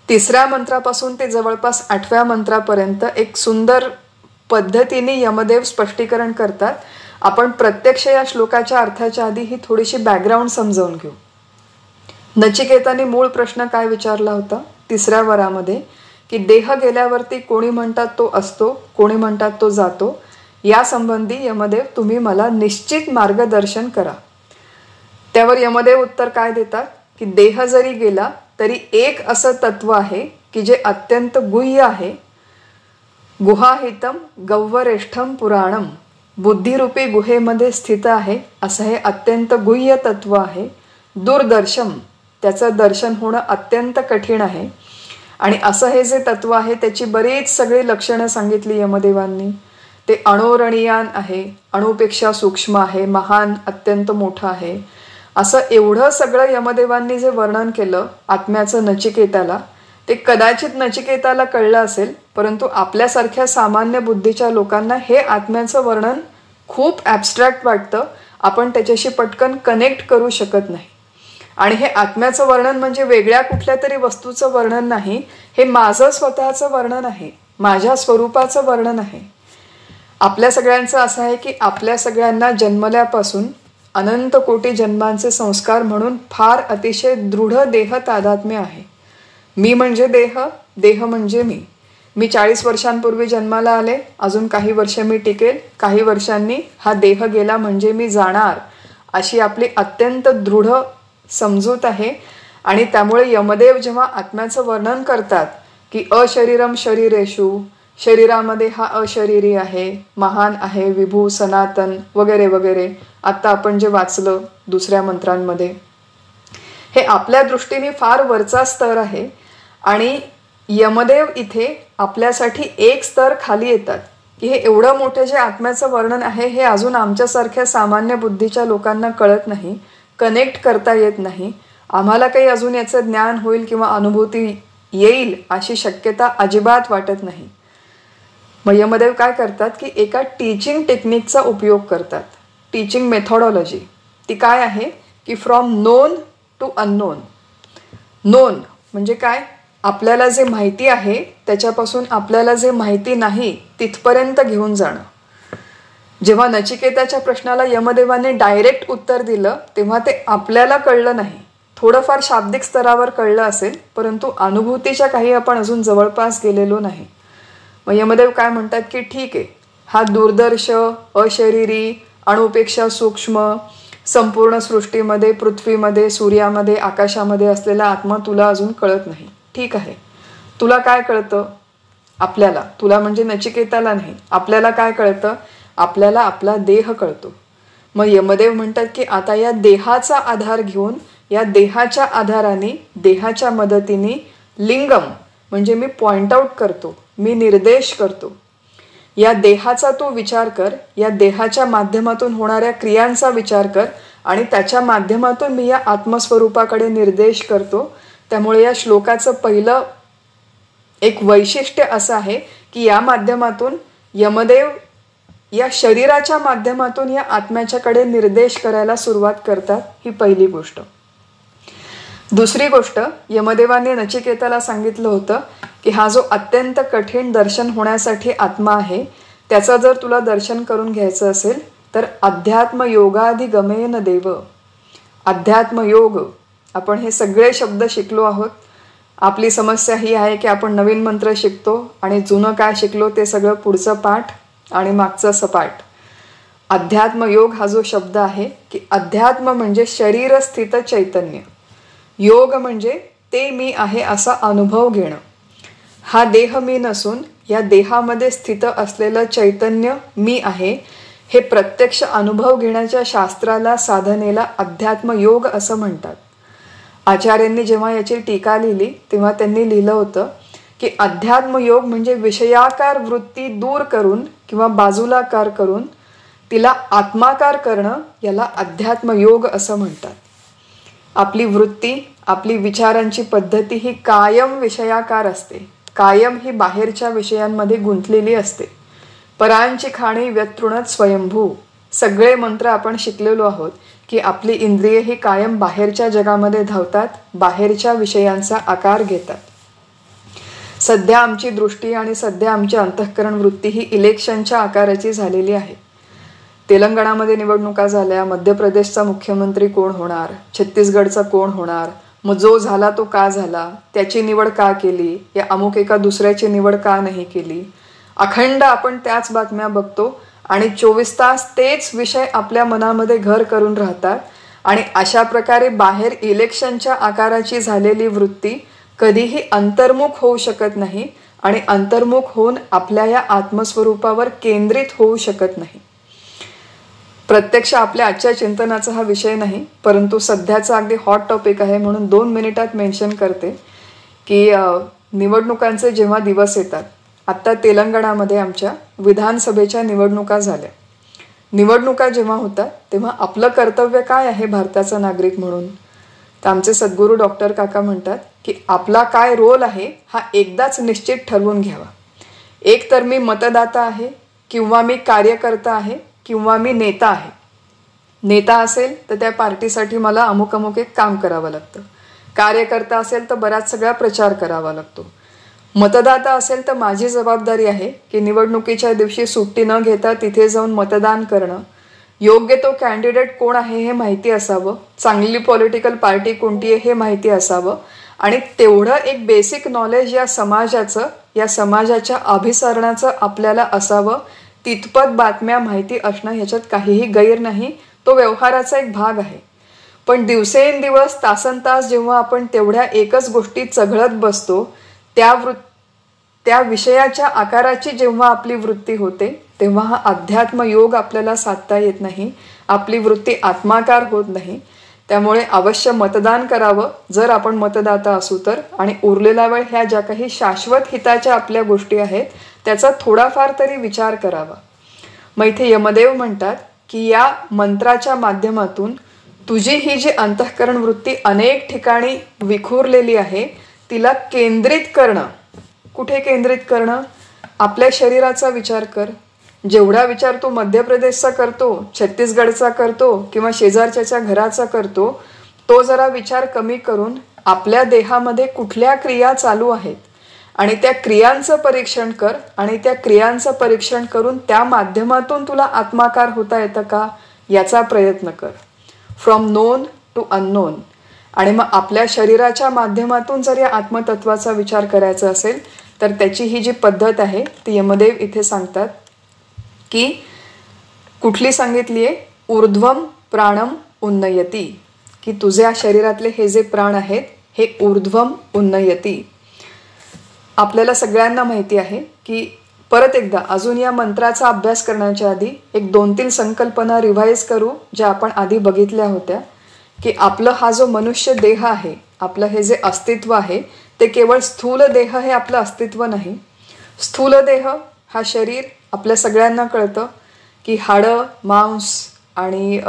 तिसऱ्या मंत्रापासून ते जवळपास 8व्या मंत्रापर्यंत एक सुंदर पद्धतीने यमदेव स्पष्टीकरण करतात. आपण प्रत्यक्ष या श्लोकाच्या अर्थाच्या आधी ही थोडीशी बॅकग्राऊंड समजावून घेऊ. नचिकेताने मूळ प्रश्न काय विचारला होता तिसऱ्या वरामध्ये, की देह गेल्यावरती कोणी म्हणतात तो असतो, कोणी म्हणतात तो जातो, या संबंधी यमदेव तुम्ही मला निश्चित मार्गदर्शन करा. त्यावर यमदेव उत्तर काय देतात की देह जरी गेला तरी एक असं तत्व आहे की जे अत्यंत गुह्य आहे. गुहाहितम गव्वरेष्ठम पुराणम, बुद्धिरूपी गुहेमध्ये स्थित आहे असं हे अत्यंत गुह्य तत्व आहे. दूरदर्शम, त्याचं दर्शन होणं अत्यंत कठीण आहे. आणि असं हे जे तत्व आहे त्याची बरीच सगळी लक्षणं सांगितली यमदेवांनी. ते अणोरणीयान आहे, अणुपेक्षा सूक्ष्म आहे, महान, अत्यंत मोठं आहे, असं एवढं सगळं यमदेवांनी जे वर्णन केलं आत्म्याचं नचिकेताला, ते कदाचित नचिकेताला कळलं असेल, परंतु आपल्यासारख्या सामान्य बुद्धीच्या लोकांना हे आत्म्याचं वर्णन खूप ॲबस्ट्रॅक्ट वाटतं. आपण त्याच्याशी पटकन कनेक्ट करू शकत नाही. आणि हे आत्म्याचं वर्णन म्हणजे वेगळ्या कुठल्या तरी वस्तूचं वर्णन नाही, हे माझं स्वतःचं वर्णन आहे, माझ्या स्वरूपाचं वर्णन आहे. आपल्या सगळ्यांचं असं आहे की आपल्या सगळ्यांना जन्मल्यापासून अनंत कोटी जन्मांचे संस्कार म्हणून फार अतिशय दृढ देह तादात्म्य आहे. मी म्हणजे देह, देह म्हणजे मी 40 वर्षांपूर्वी जन्माला आले, अजून काही वर्ष मी टिकेल, काही वर्षांनी हा देह गेला म्हणजे मी जाणार, अशी आपली अत्यंत दृढ समजूत आहे. आणि त्यामुळे यमदेव जेव्हा आत्म्याचं वर्णन करतात की अशरीरम शरीरेषु, शरीरामध्ये हा अशरीरी आहे, महान आहे, विभू, सनातन वगैरे वगैरे, आता आपण जे वाचलं दुसऱ्या मंत्रांमध्ये, हे आपल्या दृष्टीने फार वरचा स्तर आहे. आणि यमदेव इथे आपल्यासाठी एक स्तर खाली येतात की हे एवढं मोठं जे आत्म्याचं वर्णन आहे हे अजून आमच्यासारख्या सामान्य बुद्धीच्या लोकांना कळत नाही, कनेक्ट करता येत नाही, आम्हाला काही अजून याचं ज्ञान होईल किंवा अनुभूती येईल अशी शक्यता अजिबात वाटत नाही. मग यमदेव काय करतात की एका टीचिंग टेक्निकचा उपयोग करतात, टीचिंग मेथॉडॉलॉजी. ती काय आहे की from known to unknown. Known म्हणजे काय, आपल्याला जे माहिती आहे त्याच्यापासून आपल्याला जे माहिती नाही तिथपर्यंत घेऊन जाणं. जेव्हा नचिकेताच्या प्रश्नाला यमदेवाने डायरेक्ट उत्तर दिलं तेव्हा ते आपल्याला कळलं नाही, थोडंफार शाब्दिक स्तरावर कळलं असेल, परंतु अनुभूतीच्या काही आपण अजून जवळपास गेलेलो नाही. मग यमदेव काय म्हणतात की ठीक आहे, हा दुर्दर्श, अशरीरी, अणुपेक्षा सूक्ष्म, संपूर्ण सृष्टीमध्ये, पृथ्वीमध्ये, सूर्यामध्ये, आकाशामध्ये असलेला आत्मा तुला अजून कळत नाही. ठीक आहे, तुला काय कळतं? आपल्याला, तुला म्हणजे नचिकेताला नाही, आपल्याला काय कळतं? आपल्याला आपला देह कळतो. मग यमदेव म्हणतात की आता या देहाचा आधार घेऊन, या देहाच्या आधाराने, देहाच्या मदतीने लिंगम म्हणजे मी पॉइंट आउट करतो, मी निर्देश करतो. या देहाचा तू विचार कर, या देहाच्या माध्यमातून होणाऱ्या क्रियांचा विचार कर आणि त्याच्या माध्यमातून मी या आत्मस्वरूपाकडे निर्देश करतो. त्यामुळे या श्लोकाचं पहिलं एक वैशिष्ट्य असं आहे की या माध्यमातून यमदेव या शरीराच्या माध्यमातून या आत्म्याच्याकडे निर्देश करायला सुरुवात करतात. ही पहिली गोष्ट. दुसरी गोष्ट, यमदेवाने नचिकेताला सांगितलं होतं की हा जो अत्यंत कठीण दर्शन होण्यासाठी आत्मा आहे त्याचं जर तुला दर्शन करून घ्यायचं असेल तर अध्यात्म योगाधिगमेन देव. अध्यात्म योग, आपण हे सगळे शब्द शिकलो आहोत. आपली समस्या ही आहे की आपण नवीन मंत्र शिकतो आणि जुनं काय शिकलो ते सगळं पुढचं पाठ आणि मागचं सपाट. अध्यात्म योग हा जो शब्द आहे की अध्यात्म म्हणजे शरीर स्थित चैतन्य, योग म्हणजे ते मी आहे असा अनुभव घेणं. हा देह मी नसून या देहामध्ये स्थित असलेलं चैतन्य मी आहे, हे प्रत्यक्ष अनुभव घेण्याच्या शास्त्राला, साधनेला अध्यात्म योग असं म्हणतात. आचार्यांनी जेव्हा याची टीका लिहिली तेव्हा त्यांनी लिहिलं होतं की अध्यात्म योग म्हणजे विषयाकार वृत्ती दूर करून किंवा बाजूला कार करून तिला आत्माकार करणं, याला अध्यात्म योग असं म्हणतात. आपली वृत्ती, आपली विचारांची पद्धती ही कायम विषयाकार असते, कायम ही बाहेरच्या विषयांमध्ये गुंतलेली असते. परांची खाणी व्यतृणत स्वयंभू, सगळे मंत्र आपण शिकलेलो आहोत की आपली इंद्रिय ही कायम बाहेरच्या जगामध्ये धावतात, बाहेरच्या विषयांचा आकार घेतात. सध्या आमची दृष्टी आणि सध्या आमची अंतःकरण वृत्ती ही इलेक्शनच्या आकाराची झालेली आहे. तेलंगणामध्ये निवडणुका झाल्या, मध्य प्रदेशचा मुख्यमंत्री कोण होणार, छत्तीसगडचा कोण होणार, मग जो झाला तो का झाला, त्याची निवड का केली, या अमुक एका दुसऱ्याची निवड का नाही केली. अखंड आपण त्याच बातम्या बघतो आणि 24 तास तेच विषय आपल्या मनामध्ये घर करून राहतात. आणि अशा प्रकारे बाहेर इलेक्शनच्या आकाराची झालेली वृत्ती कधीही अंतर्मुख होऊ शकत नाही आणि अंतर्मुख होऊन आपल्या या आत्मस्वरूपावर केंद्रित होऊ शकत नाही. प्रत्यक्ष आपल्या आजच्या चिंतनाचा हा विषय नाही, परंतु सध्याचा अगदी हॉट टॉपिक आहे म्हणून 2 मिनिटात मेन्शन करते की निवडणुकांचे जेव्हा दिवस येतात, आत्ता तेलंगणामध्ये आमच्या विधानसभेच्या निवडणुका झाल्या. निवडणुका जेव्हा होतात तेव्हा आपलं कर्तव्य काय आहे भारताचा नागरिक म्हणून, तर आमचे सद्गुरू डॉक्टर काका म्हणतात की आपला काय रोल आहे हा एकदाच निश्चित ठरवून घ्यावा. एक तर मी मतदाता आहे, किंवा मी कार्यकर्ता आहे, किंवा मी नेता आहे. नेता असेल तर त्या पार्टीसाठी मला अमुक अमुक एक काम करावं लागतं. कार्यकर्ता असेल तर बराच सगळा प्रचार करावा लागतो. मतदाता असेल तर माझी जबाबदारी आहे की निवडणुकीच्या दिवशी सुट्टी न घेता तिथे जाऊन मतदान करणं, योग्य तो कॅन्डिडेट कोण आहे हे माहिती असावं, चांगली पॉलिटिकल पार्टी कोणती आहे हे माहिती असावं आणि तेवढं एक बेसिक नॉलेज या समाजाचं, या समाजाच्या अभिसरणाचं आपल्याला असावं. तितपत बातम्या माहिती असणं ह्याच्यात काहीही गैर नाही, तो व्यवहाराचा एक भाग आहे. पण दिवसेंदिवस तासनतास जेव्हा आपण तेवढ्या एकच गोष्टी चघळत बसतो, त्या विषयाच्या आकाराची जेव्हा आपली वृत्ती होते तेव्हा हा अध्यात्म योग आपल्याला साधता येत नाही, आपली वृत्ती आत्माकार होत नाही. त्यामुळे अवश्य मतदान करावं जर आपण मतदाता असू तर, आणि उरलेला वेळ ह्या ज्या काही शाश्वत हिताच्या आपल्या गोष्टी आहेत त्याचा थोडाफार तरी विचार करावा. मग इथे यमदेव म्हणतात की या मंत्राच्या माध्यमातून तुझी ही जी अंतःकरण वृत्ती अनेक ठिकाणी विखुरलेली आहे तिला केंद्रित करणं. कुठे केंद्रित करणं? आपल्या शरीराचा विचार कर. जेवढा विचार तू मध्य प्रदेशचा करतो, छत्तीसगडचा करतो किंवा शेजारच्या घराचा करतो, तो जरा विचार कमी करून आपल्या देहामध्ये कुठल्या क्रिया चालू आहेत आणि त्या क्रियांचं परीक्षण कर आणि त्या क्रियांचं परीक्षण करून त्या माध्यमातून तुला आत्माकार होता येतं का याचा प्रयत्न कर. From known to unknown. आणि मग आपल्या शरीराच्या माध्यमातून जर या आत्मतत्वाचा विचार करायचा असेल तर त्याची ही जी पद्धत आहे ती यमदेव इथे सांगतात की कुठली सांगितली आहे? ऊर्ध्वम प्राणम उन्नयती. की तुझ्या शरीरातले हे जे प्राण आहेत हे ऊर्ध्वम उन्नयती. आपल्याला सगळ्यांना माहिती आहे की परत एकदा अजून या मंत्राचा अभ्यास करण्याच्या आधी एक 2-3 संकल्पना रिवाइज करू ज्या आपण आधी बघितल्या होत्या. की आपलं हा जो मनुष्य देह आहे, आपलं हे जे अस्तित्व आहे ते केवळ स्थूल देह हे आपलं अस्तित्व नाही. स्थूल देह हा शरीर आपल्या सगळ्यांना कळतं की हाडं, मांस आणि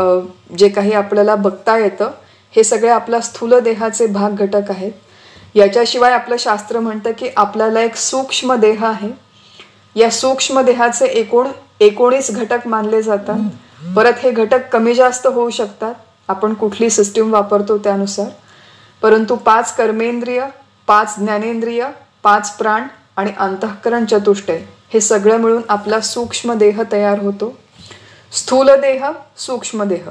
जे काही आपल्याला बघता येतं हे सगळे आपल्या स्थूल देहाचे भाग घटक आहेत. याच्याशिवाय आपलं शास्त्र म्हणतं की आपल्याला एक सूक्ष्म देह आहे. या सूक्ष्म देहाचे एकूण 19 घटक मानले जातात. परत हे घटक कमी जास्त होऊ शकतात, आपण कुठली सिस्टीम वापरतो त्यानुसार. परंतु 5 कर्मेंद्रिय, 5 ज्ञानेंद्रिय, 5 प्राण आणि अंतःकरण चतुष्टय हे सगळं मिळून आपला सूक्ष्म देह तयार होतो. स्थूल देह, सूक्ष्म देह.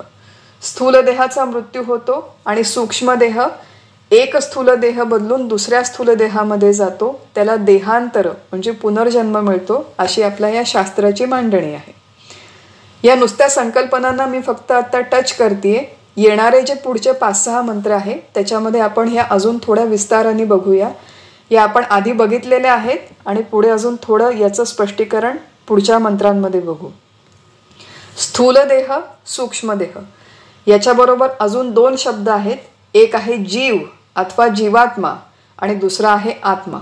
स्थूल देहाचा मृत्यू होतो आणि सूक्ष्म देह एक स्थूल देह बदलून दुसऱ्या स्थूल देहामध्ये जातो. त्याला देहांतर म्हणजे पुनर्जन्म मिळतो, अशी आपल्या या शास्त्राची मांडणी आहे. या नुसत्या संकल्पनांना मी फक्त आता टच करतेय. येणारे जे पुढचे 5-6 मंत्र आहे त्याच्यामध्ये आपण ह्या अजून थोड्या विस्ताराने बघूया. या आपण आधी बघितलेल्या आहेत आणि पुढे अजून थोडं याचं स्पष्टीकरण पुढच्या मंत्रांमध्ये बघू. स्थूल देह, सूक्ष्म देह. याच्याबरोबर अजून 2 शब्द आहेत. एक आहे जीव अथवा जीवात्मा आणि दुसरा आहे आत्मा.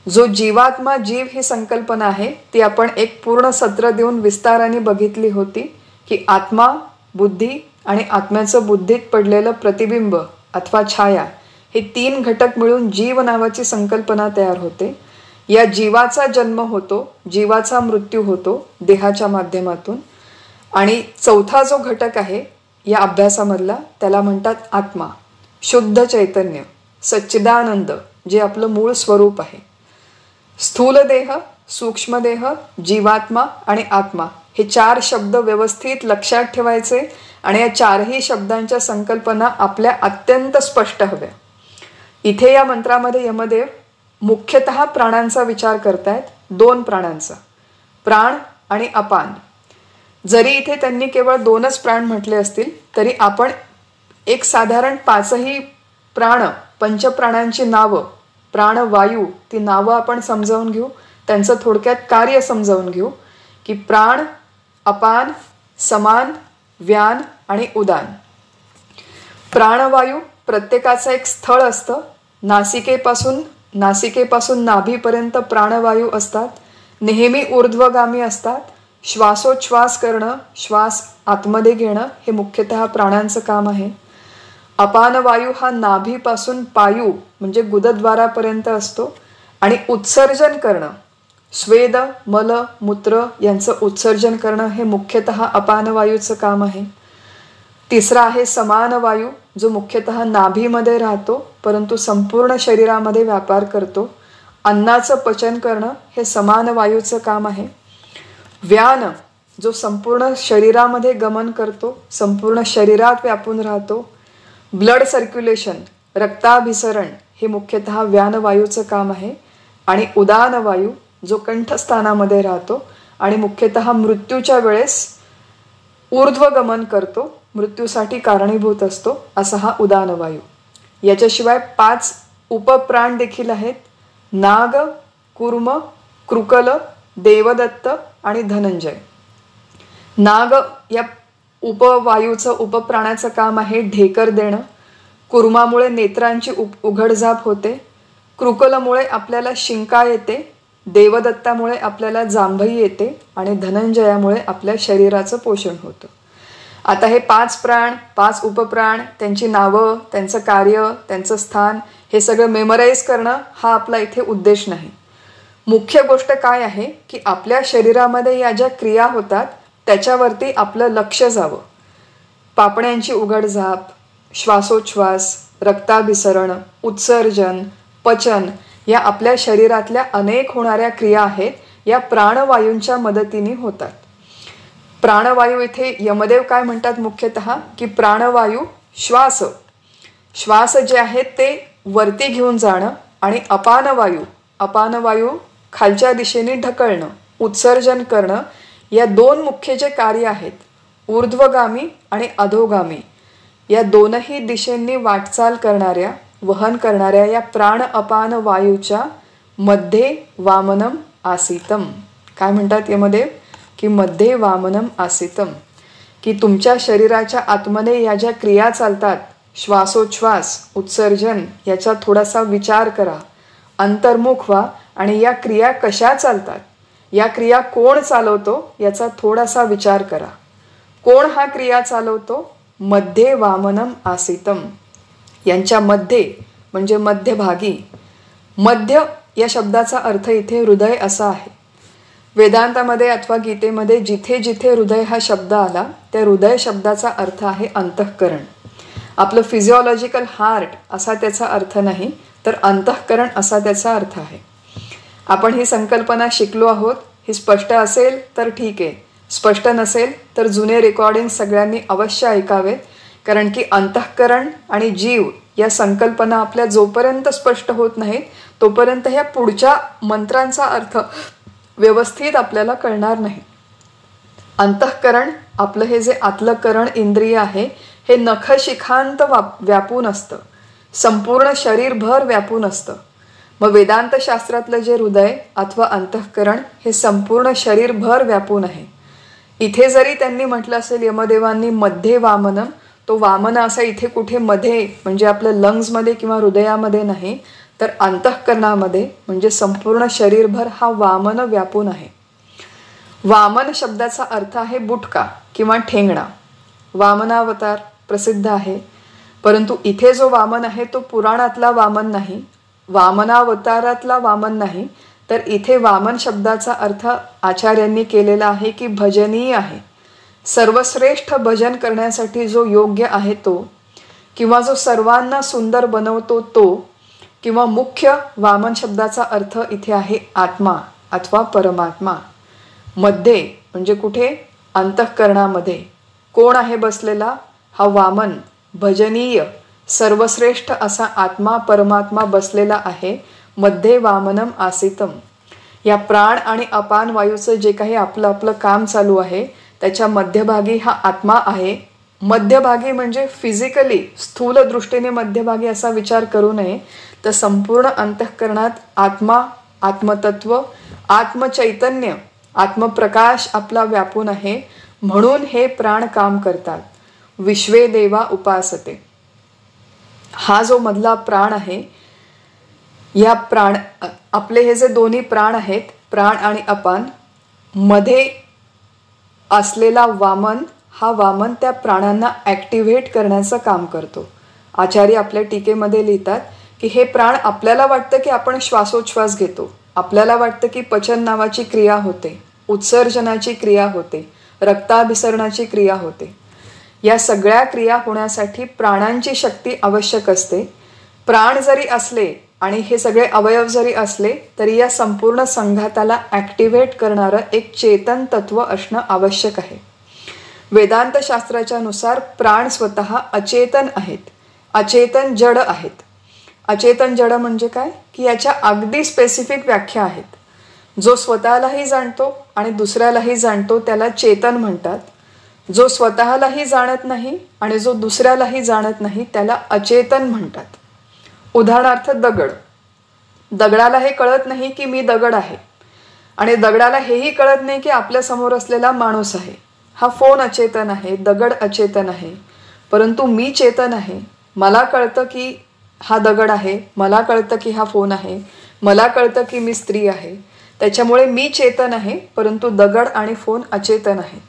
जो जीवात्मा, जीव ही संकल्पना आहे ती आपण एक पूर्ण सत्र देऊन विस्ताराने बघितली होती की आत्मा, बुद्धी आणि आत्म्याचं बुद्धीत पडलेलं प्रतिबिंब अथवा छाया हे 3 घटक मिळून जीव नावाची संकल्पना तयार होते. या जीवाचा जन्म होतो, जीवाचा मृत्यू होतो देहाच्या माध्यमातून. आणि चौथा जो घटक आहे या अभ्यासामधला त्याला म्हणतात आत्मा, शुद्ध चैतन्य, सच्चिदानंद, जे आपलं मूळ स्वरूप आहे. स्थूल देह, सूक्ष्म देह, जीवात्मा आणि आत्मा हे 4 शब्द व्यवस्थित लक्षात ठेवायचे आणि या 4ही शब्दांच्या संकल्पना आपल्या अत्यंत स्पष्ट हव्या. इथे या मंत्रामध्ये यमदेव मुख्यतः प्राणांचा विचार करतायत. 2 प्राणांचा, प्राण आणि अपान. जरी इथे त्यांनी केवळ 2च प्राण म्हटले असतील तरी आपण एक साधारण 5ही प्राण, पंचप्राणांची नावं, प्राणवायू, ती नावं आपण समजावून घेऊ. त्यांचं थोडक्यात कार्य समजावून घेऊ की प्राण, अपान, समान, व्यान आणि उदान. प्राणवायू प्रत्येकाचं एक स्थळ असतं. नासिकेपासून नाभीपर्यंत प्राणवायू असतात. नेहमी ऊर्ध्वगामी असतात. श्वासोच्छ्वास करणं, श्वास आतमध्ये घेणं हे मुख्यतः प्राणांचं काम आहे. अपानवायू हा नाभीपासून पायू म्हणजे गुदद्वारापर्यंत असतो आणि उत्सर्जन करणं, स्वेद, मल, मूत्र यांचं उत्सर्जन करणं हे मुख्यतः अपानवायूचं काम आहे. तिसरा आहे समान वायू, जो मुख्यतः नाभीमध्ये राहतो परंतु संपूर्ण शरीरामध्ये व्यापार करतो. अन्नाचं पचन करणं हे समान वायूचं काम आहे. व्यान, जो संपूर्ण शरीरामध्ये गमन करतो, संपूर्ण शरीरात व्यापून राहतो. ब्लड सर्क्युलेशन, रक्ताभिसरण, हे मुख्यतः व्यानवायूचं काम आहे. आणि उदान वायू, जो कंठस्थानामध्ये राहतो आणि मुख्यतः मृत्यूच्या वेळेस ऊर्ध्वगमन करतो, मृत्यूसाठी कारणीभूत असतो, असा हा उदान वायू. याच्याशिवाय 5 उपप्राण देखील आहेत. नाग, कूर्म, कृकल, देवदत्त आणि धनंजय. नाग या उपवायूचं उपप्राणाचं काम आहे ढेकर देणं. कुर्मामुळे नेत्रांची उघडझाप होते. कृकलमुळे आपल्याला शिंका येते. देवदत्तामुळे आपल्याला जांभई येते. आणि धनंजयामुळे आपल्या शरीराचं पोषण होतं. आता हे 5 प्राण, 5 उपप्राण, त्यांची नावं, त्यांचं कार्य, त्यांचं स्थान, हे सगळं मेमराईज करणं हा आपला इथे उद्देश नाही. मुख्य गोष्ट काय आहे की आपल्या शरीरामध्ये या ज्या क्रिया होतात त्याच्यावरती आपलं लक्ष जावं. पापण्यांची उघडझाप, श्वासोच्छ्वास, रक्ताभिसरण, उत्सर्जन, पचन, या आपल्या शरीरातल्या अनेक होणाऱ्या क्रिया आहेत, या प्राणवायूंच्या मदतीने होतात. प्राणवायू इथे यमदेव काय म्हणतात मुख्यतः की प्राणवायू श्वास, श्वास जे आहेत ते वरती घेऊन जाणं. आणि अपानवायू खालच्या दिशेने ढकलणं, उत्सर्जन करणं, या 2 मुख्य जे कार्य आहेत, ऊर्ध्वगामी आणि अधोगामी, या दोनही दिशेंनी वाटचाल करणाऱ्या, वहन करणाऱ्या या प्राण अपान वायूच्या मध्ये वामनम आसीतम. काय म्हणतात यमदेव की मध्ये वामनम आसीतम, की तुमच्या शरीराच्या आतमध्ये या ज्या क्रिया चालतात, श्वासोच्छ्वास, उत्सर्जन, याचा थोडासा विचार करा, अंतर्मुख व्हा आणि या क्रिया कशा चालतात, या क्रिया कोण चालवतो याचा थोडासा विचार करा. कोण हा क्रिया चालवतो? मध्ये वामनम आसीतम, यांच्या मध्ये म्हणजे मध्यभागी. मध्य या शब्दाचा अर्थ इथे हृदय असा आहे. वेदांतामध्ये अथवा गीतेमध्ये जिथे जिथे हृदय हा शब्द आला त्या हृदय शब्दाचा अर्थ आहे अंतःकरण. आपलं फिजिओलॉजिकल हार्ट असा त्याचा अर्थ नाही, तर अंतःकरण असा त्याचा अर्थ आहे. आपण ही संकल्पना शिकलो आहोत. ही स्पष्ट असेल तर ठीक आहे, स्पष्ट नसेल तर जुने रेकॉर्डिंग सगळ्यांनी अवश्य ऐकावेत. कारण की अंतःकरण आणि जीव या संकल्पना आपल्या जोपर्यंत स्पष्ट होत नाहीत तोपर्यंत ह्या पुढच्या मंत्रांचा अर्थ व्यवस्थित आपल्याला कळणार नाही. अंतःकरण आपलं हे जे आतलं करण इंद्रिय आहे हे नखशिखांत व्यापून असतं, संपूर्ण शरीरभर व्यापून असतं. मग वेदांत शास्त्रातलं जे हृदय अथवा अंतःकरण हे संपूर्ण शरीरभर व्यापून आहे. इथे जरी त्यांनी म्हटलं असेल यमदेवांनी मध्ये वामनम, तो वामन असा इथे कुठे मध्ये म्हणजे आपल्या लंग्समध्ये किंवा हृदयामध्ये नाही, तर अंतःकरणामध्ये म्हणजे संपूर्ण शरीरभर हा वामन व्यापून आहे. वामन शब्दाचा अर्थ आहे बुटका किंवा ठेंगणा. वामनावतार प्रसिद्ध आहे, परंतु इथे जो वामन आहे तो पुराणातला वामन नाही, वामनावतारातला वामन नाही, तर इथे वामन शब्दाचा अर्थ आचार्यांनी केलेला आहे की भजनीय आहे. सर्वश्रेष्ठ भजन करण्यासाठी जो योग्य आहे तो, किंवा जो सर्वांना सुंदर बनवतो तो, किंवा मुख्य वामन शब्दाचा अर्थ इथे आहे आत्मा अथवा परमात्मा. मध्ये म्हणजे कुठे? अंतःकरणामध्ये. कोण आहे बसलेला? हा वामन, भजनीय, सर्वश्रेष्ठ असा आत्मा परमात्मा बसलेला आहे. मध्ये वामनम आसीतम. या प्राण आणि अपान वायूचं जे काही आपलं आपलं काम चालू आहे त्याच्या मध्यभागी हा आत्मा आहे. मध्यभागी म्हणजे फिजिकली स्थूल दृष्टीने मध्यभागी असा विचार करू नये, तर संपूर्ण अंतःकरणात आत्मा, आत्मतत्व, आत्मचैतन्य, आत्मप्रकाश आपला व्यापून आहे. म्हणून हे प्राण काम करतात. विश्वे देवा उपासते. हा जो मधला प्राण आहे, या प्राण आपले हे जे दोन्ही प्राण आहेत, प्राण आणि अपान, मध्ये असलेला वामन, हा वामन त्या प्राणांना ॲक्टिव्हेट करण्याचं काम करतो. आचार्य आपल्या टीकेमध्ये लिहितात की हे प्राण, आपल्याला वाटतं की आपण श्वासोच्छ्वास घेतो, आपल्याला वाटतं की पचन नावाची क्रिया होते, उत्सर्जनाची क्रिया होते, रक्ताभिसरणाची क्रिया होते. या सगळ्या क्रिया होण्यासाठी प्राणांची शक्ती आवश्यक असते. प्राण जरी असले आणि हे सगळे अवयव जरी असले तरी या संपूर्ण संघाताला ॲक्टिव्हेट करणारं एक चेतन तत्व असणं आवश्यक आहे. वेदांत शास्त्राच्या नुसार प्राण स्वतः अचेतन आहेत, अचेतन जड आहेत. अचेतन जड म्हणजे काय की याच्या अगदी स्पेसिफिक व्याख्या आहेत. जो स्वतःलाही जाणतो आणि दुसऱ्यालाही जाणतो त्याला चेतन म्हणतात. जो स्वतःलाही जाणत नाही आणि जो दुसऱ्यालाही जाणत नाही त्याला अचेतन म्हणतात. उदाहरणार्थ दगड. दगडाला हे कळत नाही की मी दगड आहे आणि दगडाला हेही कळत नाही की आपल्या समोर असलेला माणूस आहे. हा फोन अचेतन आहे, दगड अचेतन आहे, परंतु मी चेतन आहे. मला कळतं की हा दगड आहे, मला कळतं की हा फोन आहे, मला कळतं की मी स्त्री आहे. त्याच्यामुळे मी चेतन आहे, परंतु दगड आणि फोन अचेतन आहेत.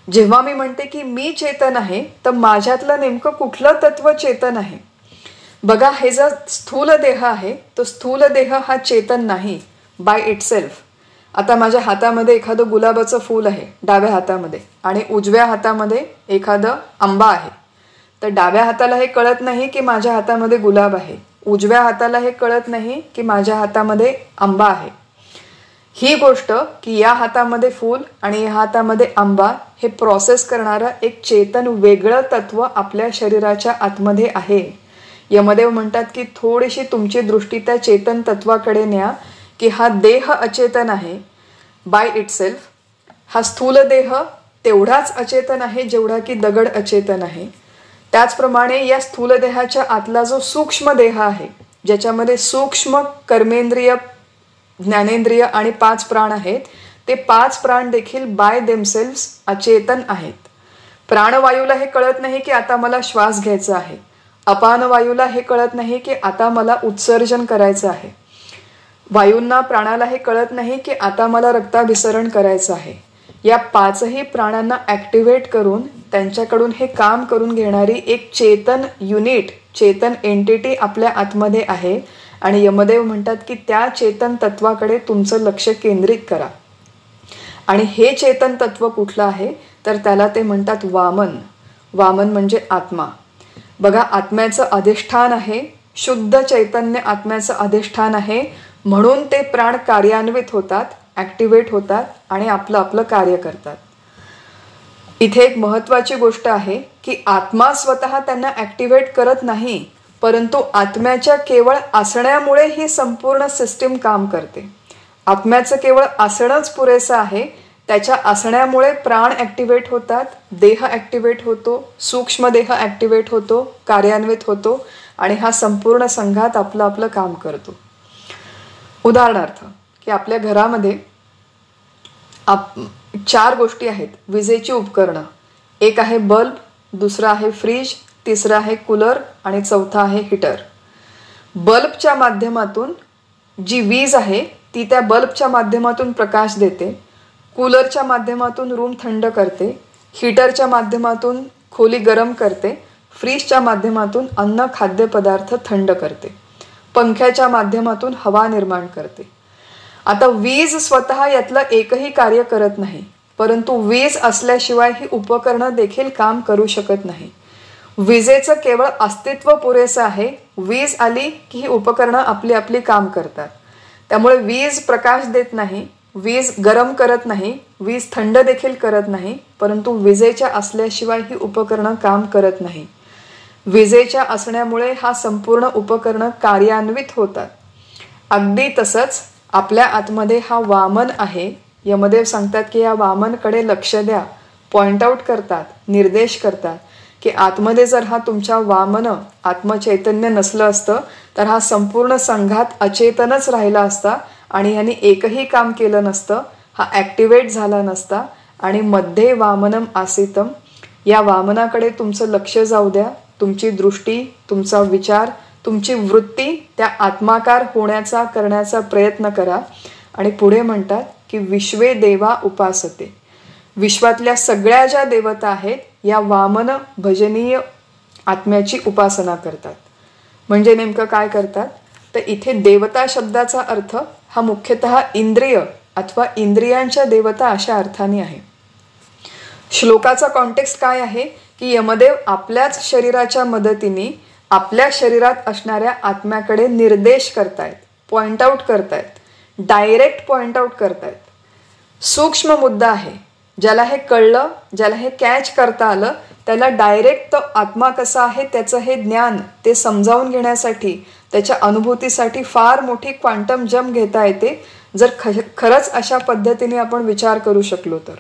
जेव्हा मी म्हणते की मी चेतन आहे तर माझ्यातलं नेमकं कुठलं तत्व चेतन आहे? बघा, हे जर स्थूल देह आहे तो स्थूल देह हा चेतन नाही बाय इटसेल्फ. आता माझ्या हातामध्ये एखादं गुलाबाचं फूल आहे डाव्या हातामध्ये आणि उजव्या हातामध्ये एखादं आंबा आहे. तर डाव्या हाताला हे कळत नाही की माझ्या हातामध्ये गुलाब आहे, उजव्या हाताला हे कळत नाही की माझ्या हातामध्ये आंबा आहे. ही गोष्ट की या हातामध्ये फूल आणि या हातामध्ये आंबा हे प्रोसेस करणारं एक चेतन वेगळं तत्व आपल्या शरीराच्या आतमध्ये आहे. यमदेव म्हणतात की थोडीशी तुमची दृष्टी त्या चेतन तत्वाकडे न्या की हा देह अचेतन आहे बाय इटसेल्फ. हा स्थूल देह तेवढाच अचेतन आहे जेवढा की दगड अचेतन आहे. त्याचप्रमाणे या स्थूल देहाच्या आतला जो सूक्ष्म देह आहे ज्याच्यामध्ये सूक्ष्म कर्मेंद्रिय, ज्ञानेंद्रिय आणि 5 प्राण आहेत, ते 5 प्राण देखील बाय देमसेल्व्स अचेतन आहेत. प्राणवायूला हे कळत नाही की आता मला श्वास घ्यायचा आहे. अपान वायूला हे कळत नाही की आता मला उत्सर्जन करायचं आहे. वायूंना, प्राणाला हे कळत नाही की आता मला रक्ताभिसरण करायचं आहे. या 5ही प्राणांना ॲक्टिव्हेट करून त्यांच्याकडून हे काम करून घेणारी एक चेतन युनिट, चेतन एंटिटी आपल्या आतमध्ये आहे. आणि यमदेव म्हणतात की त्या चेतन तत्वाकडे तुमचं लक्ष केंद्रित करा. आणि हे चेतन तत्व कुठलं आहे तर त्याला ते म्हणतात वामन. वामन म्हणजे आत्मा. बघा, आत्म्याचं अधिष्ठान आहे, शुद्ध चैतन्य आत्म्याचं अधिष्ठान आहे. म्हणून ते प्राण कार्यान्वित होतात, ॲक्टिव्हेट होतात आणि आपलं आपलं कार्य करतात. इथे एक महत्त्वाची गोष्ट आहे की आत्मा स्वतः त्यांना ॲक्टिव्हेट करत नाही, परंतु आत्म्याच्या केवळ असण्यामुळे ही संपूर्ण सिस्टीम काम करते. आत्म्याचं केवळ असणंच पुरेसं आहे. त्याच्या असण्यामुळे प्राण ॲक्टिव्हेट होतात, देह ॲक्टिव्हेट होतो, सूक्ष्म देह ॲक्टिव्हेट होतो, कार्यान्वित होतो आणि हा संपूर्ण संघात आपलं आपलं काम करतो. उदाहरणार्थ की आपल्या घरामध्ये 4 गोष्टी आहेत विजेची उपकरणं. एक आहे बल्ब, दुसरा आहे फ्रीज, तिसरं आहे कूलर आणि चौथा आहे हीटर. बल्बच्या माध्यमातून जी वीज आहे ती त्या बल्बच्या माध्यमातून प्रकाश देते. कूलरच्या माध्यमातून रूम थंड करते. हीटरच्या माध्यमातून खोली गरम करते. फ्रीजच्या माध्यमातून अन्न खाद्यपदार्थ थंड करते. पंख्याच्या माध्यमातून हवा निर्माण करते. आता वीज स्वतः यातलं एकही कार्य करत नाही, परंतु वीज असल्याशिवाय ही उपकरणं देखील काम करू शकत नाही. विजेचं केवळ अस्तित्व पुरेसं आहे. वीज आली की ही उपकरणं आपली आपली काम करतात. त्यामुळे वीज प्रकाश देत नाही, वीज गरम करत नाही, वीज थंड देखील करत नाही, परंतु विजेच्या असल्याशिवाय ही उपकरणं काम करत नाही. विजेच्या असण्यामुळे हा संपूर्ण उपकरणं कार्यान्वित होतात. अगदी तसंच आपल्या आतमध्ये हा वामन आहे. यमदेव सांगतात की या वामनकडे लक्ष द्या, पॉइंट आउट करतात, निर्देश करतात की आतमध्ये जर हा तुमच्या वामन आत्मचैतन्य नसलं असतं तर हा संपूर्ण संघात अचेतनच राहिला असता आणि ह्याने एकही काम केलं नसतं, हा ॲक्टिव्हेट झाला नसता. आणि मध्ये वामनम आसितम, या वामनाकडे तुमचं लक्ष जाऊ द्या. तुमची दृष्टी, तुमचा विचार, तुमची वृत्ती त्या आत्माकार होण्याचा करण्याचा प्रयत्न करा. आणि पुढे म्हणतात की विश्वे देवा उपासते, विश्वातल्या सगळ्या ज्या देवता आहेत या वामन भजनीय आत्म्याची उपासना करतात. म्हणजे नेमकं काय करतात तर इथे देवता शब्दाचा अर्थ हा मुख्यतः इंद्रिय अथवा इंद्रियांच्या देवता अशा अर्थाने आहे. श्लोकाचा कॉन्टेक्स्ट काय आहे की यमदेव आपल्याच शरीराच्या मदतीने आपल्या शरीरात असणाऱ्या आत्म्याकडे निर्देश करतायत, पॉइंट आउट करतायत, डायरेक्ट पॉइंट आउट करतायत. सूक्ष्म मुद्दा आहे. ज्याला हे कळलं, ज्याला हे कॅच करता आलं, त्याला डायरेक्ट तो आत्मा कसा आहे त्याचं हे ज्ञान ते समजावून घेण्यासाठी, त्याच्या अनुभूतीसाठी फार मोठी क्वांटम जम्प घेता येते, जर खरंच अशा पद्धतीने आपण विचार करू शकलो तर.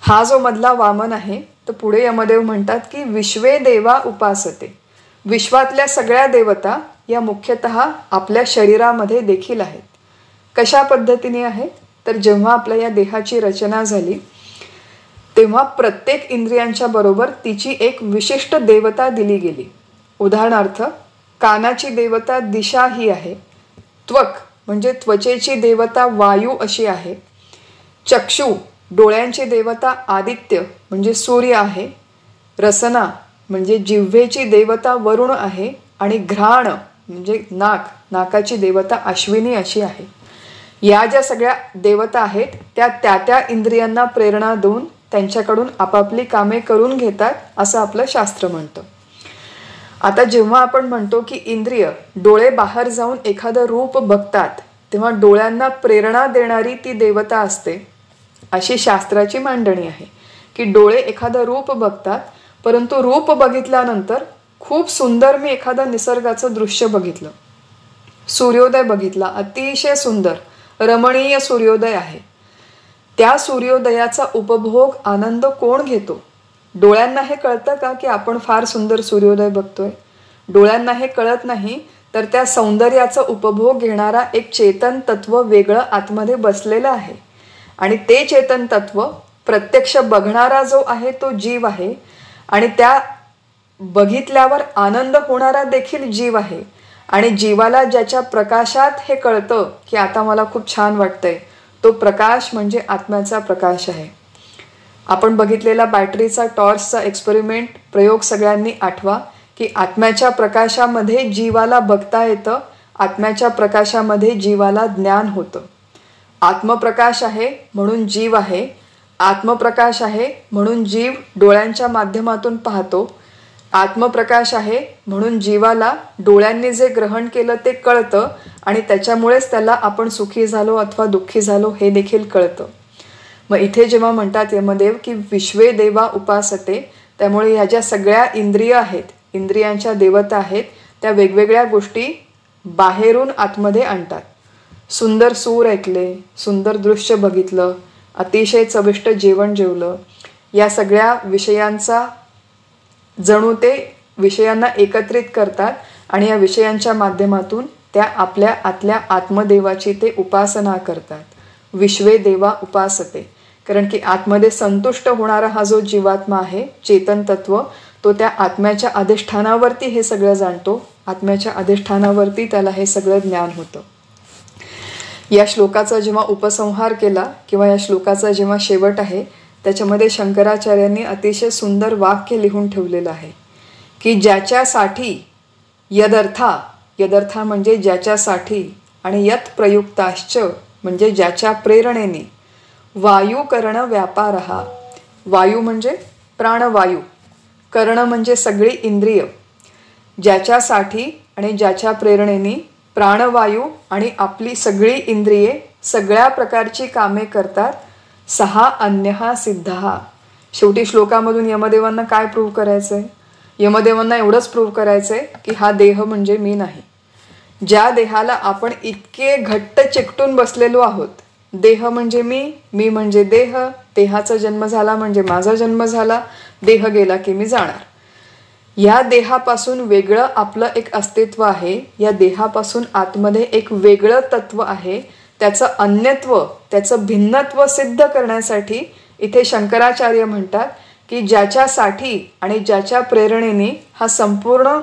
हा जो मधला वामन आहे तर पुढे यमदेव म्हणतात की विश्वे देवा उपासते. विश्वातल्या सगळ्या देवता या मुख्यतः आपल्या शरीरामध्ये देखील आहेत. कशा पद्धतीने आहेत तर जेव्हा आपल्या या देहाची रचना झाली तेव्हा प्रत्येक इंद्रियांच्या बरोबर तिची एक विशिष्ट देवता दिली गेली. उदाहरणार्थ कानाची देवता दिशा ही आहे, त्वक म्हणजे त्वचेची देवता वायू अशी आहे, चक्षु डोळ्यांची देवता आदित्य म्हणजे सूर्य आहे, रसना म्हणजे जिव्हेची देवता वरुण आहे आणि घ्राण म्हणजे नाकाची देवता अश्विनी अशी आहे. या ज्या सगळ्या देवता आहेत त्या त्या इंद्रियांना प्रेरणा देऊन त्यांच्याकडून आपापली कामे करून घेतात असं आपलं शास्त्र म्हणतं. आता जेव्हा आपण म्हणतो की इंद्रिय डोळे बाहेर जाऊन एखादं रूप बघतात तेव्हा डोळ्यांना प्रेरणा देणारी ती देवता असते अशी शास्त्राची मांडणी आहे की डोळे एखादं रूप बघतात, परंतु रूप बघितल्यानंतर खूप सुंदर मी एखादं निसर्गाचं दृश्य बघितलं, सूर्योदय बघितला, अतिशय सुंदर रमणीय सूर्योदय आहे. त्या सूर्योदयाचा उपभोग आनंद कोण घेतो? डोळ्यांना हे कळतं का की आपण फार सुंदर सूर्योदय बघतोय? डोळ्यांना हे कळत नाही, तर त्या सौंदर्याचा उपभोग घेणारा एक चेतन तत्व वेगळं आतमध्ये बसलेलं आहे आणि ते चेतन तत्व प्रत्यक्ष बघणारा जो आहे तो जीव आहे आणि त्या बघितल्यावर आनंद होणारा देखील जीव आहे. आणि जीवाला ज्याच्या प्रकाशात हे कळतं की आता मला खूप छान वाटतंय, तो प्रकाश म्हणजे आत्म्याचा प्रकाश आहे. आपण बघितलेला बॅटरीचा टॉर्चचा एक्सपेरिमेंट प्रयोग सगळ्यांनी आठवा की आत्म्याच्या प्रकाशामध्ये जीवाला बघता येतं, आत्म्याच्या प्रकाशामध्ये जीवाला ज्ञान होतं. आत्मप्रकाश आहे म्हणून जीव आहे, आत्मप्रकाश आहे म्हणून जीव डोळ्यांच्या माध्यमातून पाहतो, आत्मप्रकाश आहे म्हणून जीवाला डोळ्यांनी जे ग्रहण केलं ते कळतं आणि त्याच्यामुळेच त्याला आपण सुखी झालो अथवा दुःखी झालो हे देखील कळतं. मग इथे जेव्हा म्हणतात यमदेव की विश्वे देवा उपासते, त्यामुळे ह्या ज्या सगळ्या इंद्रिय आहेत, इंद्रियांच्या देवता आहेत, त्या वेगवेगळ्या गोष्टी बाहेरून आतमध्ये आणतात. सुंदर सूर ऐकले, सुंदर दृश्य बघितलं, अतिशय चविष्ट जेवण जेवलं, या सगळ्या विषयांचा जणू ते विषयांना एकत्रित करतात आणि या विषयांच्या माध्यमातून त्या आपल्या आतल्या आत्मदेवाची ते उपासना करतात. विश्वे देवा उपासते, कारण की आतमध्ये संतुष्ट होणारा हा जो जीवात्मा आहे, चेतन तत्व, तो त्या आत्म्याच्या अधिष्ठानावरती हे सगळं जाणतो, आत्म्याच्या अधिष्ठानावरती त्याला हे सगळं ज्ञान होतं. या श्लोकाचा जेव्हा उपसंहार केला किंवा या श्लोकाचा जेव्हा शेवट आहे त्याच्यामध्ये शंकराचार्यांनी अतिशय सुंदर वाक्य लिहून ठेवलेलं आहे की ज्याच्यासाठी यदर्था म्हणजे ज्याच्यासाठी आणि यत प्रयुक्ताश्च म्हणजे ज्याच्या प्रेरणेने वायू करण व्यापारहा, वायू म्हणजे प्राणवायू, कर्ण म्हणजे सगळी इंद्रिय, ज्याच्यासाठी आणि ज्याच्या प्रेरणेने प्राणवायू आणि आपली सगळी इंद्रिये सगळ्या प्रकारची कामे करतात. सहा अन्यहा सिद्धहा. शेवटी श्लोकामधून यमदेवांना काय प्रूव्ह करायचंय? यमदेवांना एवढंच प्रूव्ह करायचंय की हा देह म्हणजे मी नाही. ज्या देहाला आपण इतके घट्ट चिकटून बसलेलो आहोत, देह म्हणजे मी म्हणजे देह, देहाचा जन्म झाला म्हणजे माझा जन्म झाला, देह गेला की मी जाणार. या देहापासून वेगळं आपलं एक अस्तित्व आहे, या देहापासून आतमध्ये एक वेगळं तत्व आहे, त्याचं अन्यत्व, त्याचं भिन्नत्व सिद्ध करण्यासाठी इथे शंकराचार्य म्हणतात की ज्याच्यासाठी आणि ज्याच्या प्रेरणेने हा संपूर्ण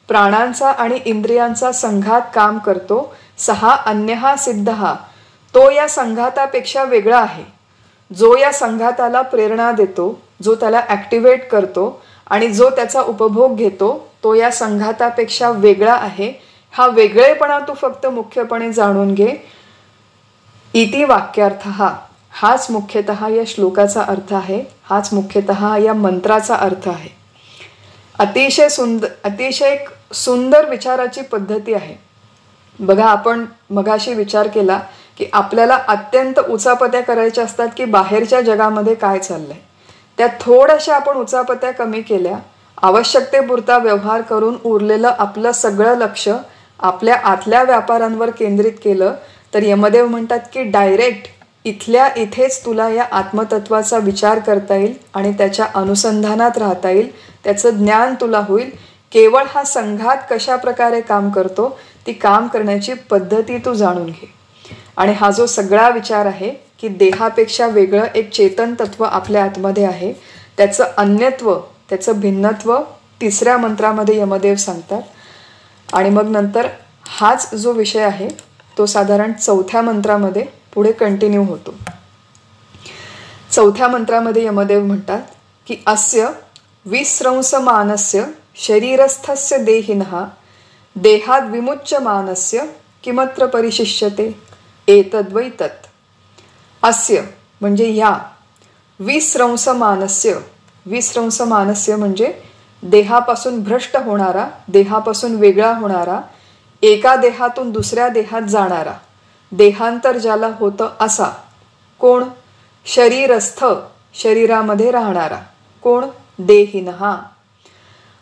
प्राणांचा आणि इंद्रियांचा संघात काम करतो, सहा अन्यहा सिद्धहा, तो या संघातापेक्षा वेगळा आहे. जो या संघाताला प्रेरणा देतो, जो त्याला ॲक्टिवेट करतो आणि जो त्याचा उपभोग घेतो, तो या संघातापेक्षा वेगळा आहे. हा वेगळेपणा तू फक्त मुख्यपणे जाणून घे. इति वाक्यार्थ हाच मुख्यतः या श्लोकाचा अर्थ आहे, हाच मुख्यतः या मंत्राचा अर्थ आहे. अतिशय एक सुंदर विचाराची पद्धती आहे. बघा, आपण मगाशी विचार केला की आपल्याला अत्यंत उचापत्या करायच्या असतात की बाहेरच्या जगामध्ये काय चाललंय. त्या थोड्याशा आपण उचापत्या कमी केल्या, आवश्यकतेपुरता व्यवहार करून उरलेलं आपलं सगळं लक्ष आपल्या आतल्या व्यापारांवर केंद्रित केलं तर यमदेव म्हणतात की डायरेक्ट इथल्या इथेच तुला या आत्मतत्वाचा विचार करता येईल आणि त्याच्या अनुसंधानात राहता येईल, त्याचं ज्ञान तुला होईल. केवळ हा संघात कशा प्रकारे काम करतो ती काम करण्याची पद्धती तू जाणून घे. आणि हा जो सगळा विचार आहे की देहापेक्षा वेगळं एक चेतन तत्व आपल्या आतमध्ये आहे, त्याचं अन्यत्व, त्याचं भिन्नत्व तिसऱ्या मंत्रामध्ये यमदेव सांगतात. आणि मग नंतर हाच जो विषय आहे तो साधारण चौथ्या मंत्रामध्ये पुढे कंटिन्यू होतो. चौथ्या मंत्रामध्ये यमदेव म्हणतात की अस्य विस्रंसमानस्य शरीरस्थस्य देहिनः देहाद विमुच्य मानस्य किमत्र परिशिष्यते एतद्वै तत्. अस्य म्हणजे या, विस्रंसमानस्य, विस्रंसमानस्य म्हणजे देहापासून भ्रष्ट होणारा, देहापासून वेगळा होणारा, एका देहातून दुसऱ्या देहात जाणारा, देहांतर ज्याला होतं असा. कोण? शरीरस्थ, शरीरामध्ये राहणारा. कोण? देहिनः.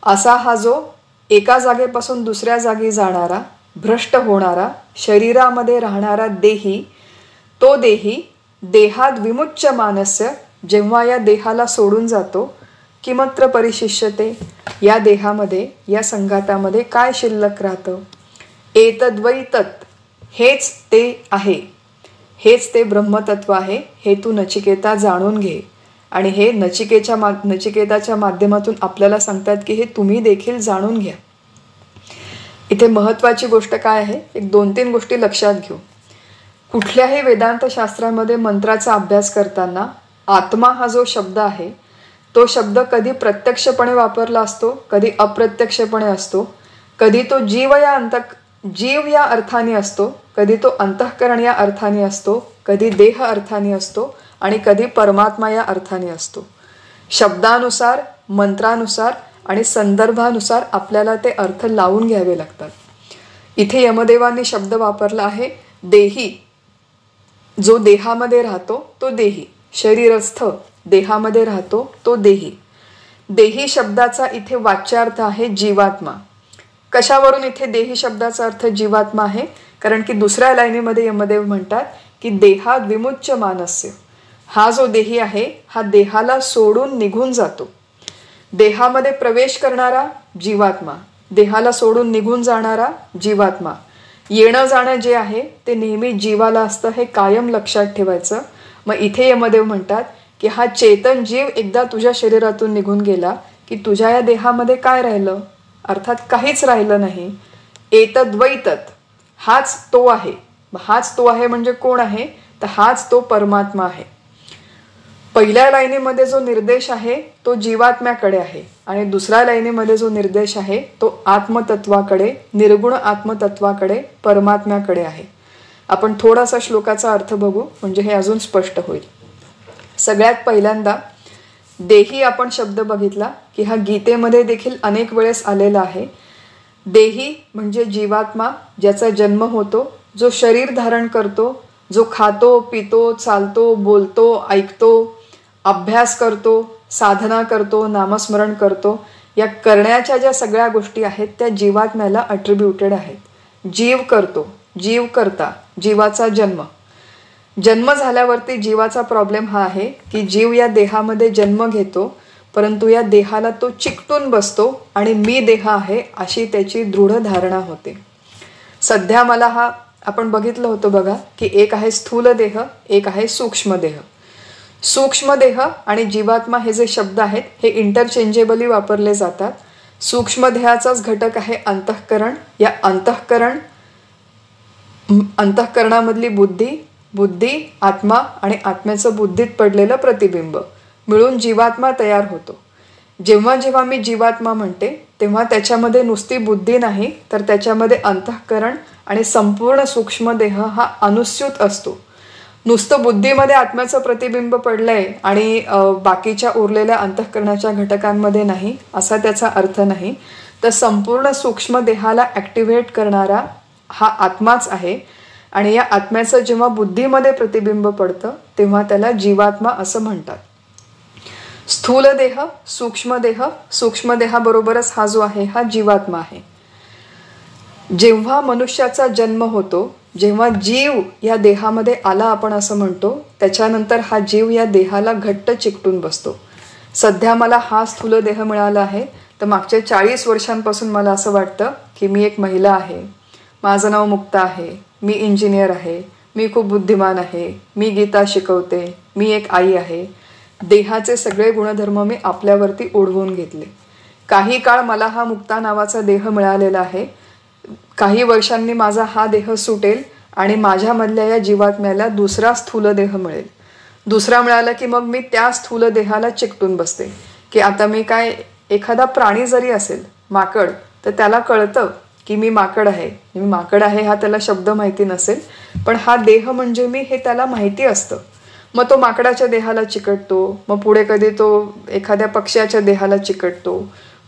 असा हा जो एका जागेपासून दुसऱ्या जागी जाणारा, भ्रष्ट होणारा, शरीरामध्ये राहणारा देही, तो देही देहात विमुच्य मानस्य, जेव्हा या देहाला सोडून जातो, किमत्र परिशिष्यते, या देहामध्ये, या संघातामध्ये काय शिल्लक राहतं? एतद्वै तत्, हेच ते आहे, हेच ते ब्रह्मतत्व आहे, हे तू नचिकेता जाणून घे. आणि हे नचिकेताच्या माध्यमातून आपल्याला सांगतात की हे तुम्ही देखील जाणून घ्या. इथे महत्वाची गोष्ट काय आहे, एक 2-3 गोष्टी लक्षात घेऊ. कुठल्याही वेदांत शास्त्रामध्ये मंत्राचा अभ्यास करताना आत्मा हा जो शब्द आहे तो शब्द कधी प्रत्यक्षपणे वापरला असतो, कधी अप्रत्यक्षपणे असतो. कधी तो जीव या अर्थाने असतो, कधी तो अंतःकरण या अर्थाने असतो, कधी देह अर्थाने असतो आणि कधी परमात्मा या अर्थाने असतो. शब्दानुसार, मंत्रानुसार आणि संदर्भानुसार आपल्याला ते अर्थ लावून घ्यावे लागतात. इथे यमदेवांनी शब्द वापरला आहे देही, जो देहामध्ये राहतो तो देही, शरीरस्थ देहामध्ये राहतो तो देही. देही शब्दाचा इथे वाच्यार्थ आहे जीवात्मा. कशावरून इथे देही शब्दाचा अर्थ जीवात्मा आहे? कारण की दुसऱ्या लाईनीमध्ये यमदेव म्हणतात की देहात विमुच्य मानस्य, हा जो देही आहे हा देहाला सोडून निघून जातो. देहामध्ये प्रवेश करणारा जीवात्मा, देहाला सोडून निघून जाणारा जीवात्मा. येणं जाणं जे आहे ते नेहमी जीवाला असतं, हे कायम लक्षात ठेवायचं. मग इथे यमदेव म्हणतात की हा चेतन जीव एकदा तुझ्या शरीरातून निघून गेला की तुझ्या या देहामध्ये काय राहिलं? अर्थात काहीच राहिलं नाही. एतद्वै तत्, हाच तो आहे. हाच तो आहे म्हणजे कोण आहे? तर हाच तो परमात्मा आहे. पहिल्या लाईनीमध्ये जो निर्देश आहे तो जीवात्म्याकडे आहे आणि दुसऱ्या लाईनीमध्ये जो निर्देश आहे तो आत्मतत्वाकडे, निर्गुण आत्मतत्वाकडे, परमात्म्याकडे आहे. आपण थोडासा श्लोकाचा अर्थ बघू म्हणजे हे अजून स्पष्ट होईल. सगळ्यात पहिल्यांदा देही आपण शब्द बघितला की हा गीतेमध्ये देखील अनेक वेळेस आलेला आहे. देही म्हणजे जीवात्मा, ज्याचा जन्म होतो, जो शरीर धारण करतो, जो खातो, पितो, चालतो, बोलतो, ऐकतो, अभ्यास करतो, साधना करतो, नामस्मरण करतो. या करण्याच्या ज्या सगळ्या गोष्टी आहेत त्या जीवात्म्याला अट्रिब्युटेड आहेत. जीव करतो, जीव करता, जीवाचा जन्म. जन्म झाल्यावरती जीवाचा प्रॉब्लेम हा आहे की जीव या देहामध्ये जन्म घेतो, परंतु या देहाला तो चिकटून बसतो आणि मी देह आहे अशी त्याची दृढ धारणा होते. सध्या मला हा आपण बघितलं होतं बघा की एक आहे स्थूल देह, एक आहे सूक्ष्म देह. सूक्ष्म देह आणि जीवात्मा हे जे शब्द आहेत हे इंटरचेंजेबली वापरले जातात. सूक्ष्म देहाचाच घटक आहे अंतःकरण. या अंतःकरणामधली बुद्धी, आत्मा आणि आत्म्याचं बुद्धीत पडलेलं प्रतिबिंब मिळून जीवात्मा तयार होतो. जेव्हा जेव्हा मी जीवात्मा म्हणते तेव्हा त्याच्यामध्ये नुसती बुद्धी नाही तर त्याच्यामध्ये अंतःकरण आणि संपूर्ण सूक्ष्म देह हा अनुस्यूत असतो. नुसतं बुद्धीमध्ये आत्म्याचं प्रतिबिंब पडलंय आणि बाकीच्या उरलेल्या अंतःकरणाच्या घटकांमध्ये नाही असा त्याचा अर्थ नाही. तर संपूर्ण सूक्ष्म देहाला ऍक्टिव्हेट करणारा हा आत्माच आहे. आणि या आत्म्याचं जेव्हा बुद्धीमध्ये प्रतिबिंब पडतं तेव्हा त्याला जीवात्मा असं म्हणतात. स्थूल देह, सूक्ष्म देहाबरोबरच हा जो आहे हा जीवात्मा आहे. जेव्हा मनुष्याचा जन्म होतो, जेव्हा जीव या देहामध्ये आला आपण असं म्हणतो, त्याच्यानंतर हा जीव या देहाला घट्ट चिकटून बसतो. सध्या मला हा स्थूल देह मिळाला आहे, तर मागच्या 40 वर्षांपासून मला असं वाटतं की मी एक महिला आहे, माझं नाव मुक्ता आहे, मी इंजिनियर आहे, मी खूप बुद्धिमान आहे, मी गीता शिकवते, मी एक आई आहे. देहाचे सगळे गुणधर्म मी आपल्यावरती ओढवून घेतले. काही काळ मला हा मुक्ता नावाचा देह मिळालेला आहे. काही वर्षांनी माझा हा देह सुटेल आणि माझ्यामधल्या या जीवात्म्याला दुसरा स्थूल देह मिळेल. दुसरा मिळाला की मग मी त्या स्थूल देहाला चिकटून बसते की आता मी काय, एखादा प्राणी जरी असेल, माकड, तर त्याला कळतं की मी माकड आहे. मी माकड आहे हा त्याला शब्द माहिती नसेल, पण हा देह म्हणजे मी हे त्याला माहिती असतं. मग तो माकडाच्या देहाला चिकटतो, मग पुढे कधी तो एखाद्या पक्ष्याच्या देहाला चिकटतो,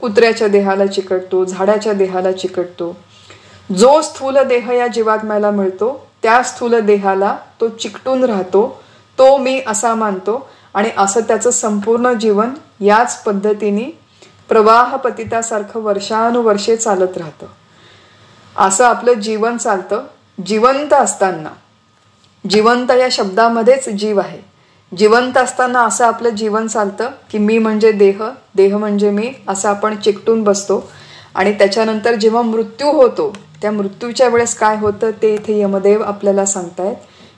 कुत्र्याच्या देहाला चिकटतो, झाडाच्या देहाला चिकटतो. जो स्थूल देह या जीवात्म्याला मिळतो त्या स्थूल देहाला तो चिकटून राहतो, तो मी असा मानतो आणि असं त्याचं संपूर्ण जीवन याच पद्धतीने प्रवाह पतितासारखं वर्षानुवर्षे चालत राहतं. असं आपलं जीवन चालतं. जिवंत असताना, जिवंत या शब्दामध्येच जीव आहे. जिवंत असताना असं आपलं जीवन चालतं की मी म्हणजे देह, देह म्हणजे मी, असं आपण चिकटून बसतो. आणि त्याच्यानंतर जेव्हा मृत्यू होतो, त्या मृत्यूच्या वेळेस काय होतं ते इथे यमदेव आपल्याला सांगतायत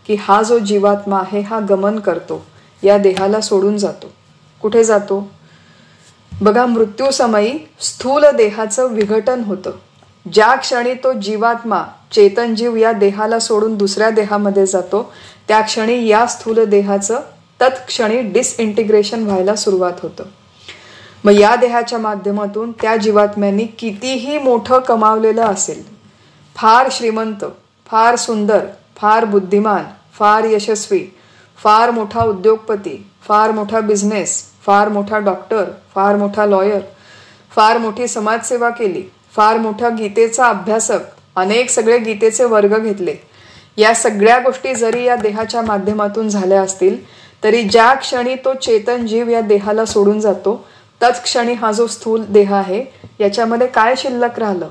की हा जो जीवात्मा आहे हा गमन करतो, या देहाला सोडून जातो. कुठे जातो? बघा, मृत्यूसमयी स्थूल देहाचं विघटन होतं. ज्या क्षणी तो जीवात्मा, चेतन जीव या देहाला सोडून दुसऱ्या देहामध्ये जातो, त्या क्षणी या स्थूल देहाचं तत्क्षणी डिसइंटिग्रेशन व्हायला सुरुवात होतं. मग या देहाच्या माध्यमातून त्या जीवात्म्यांनी कितीही मोठं कमावलेलं असेल, फार श्रीमंत, फार सुंदर, फार बुद्धिमान, फार यशस्वी, फार मोठा उद्योगपती, फार मोठा बिझनेस, फार मोठा डॉक्टर, फार मोठा लॉयर, फार मोठी समाजसेवा केली, फार मोठा गीतेचा अभ्यासक, अनेक सगळे गीतेचे वर्ग घेतले, या सगळ्या गोष्टी जरी या देहाच्या माध्यमातून झाल्या असतील, तरी ज्या क्षणी तो चेतन जीव या देहाला सोडून जातो, तत्क्षणी हा जो स्थूल देह आहे याच्यामध्ये काय शिल्लक राहिलं?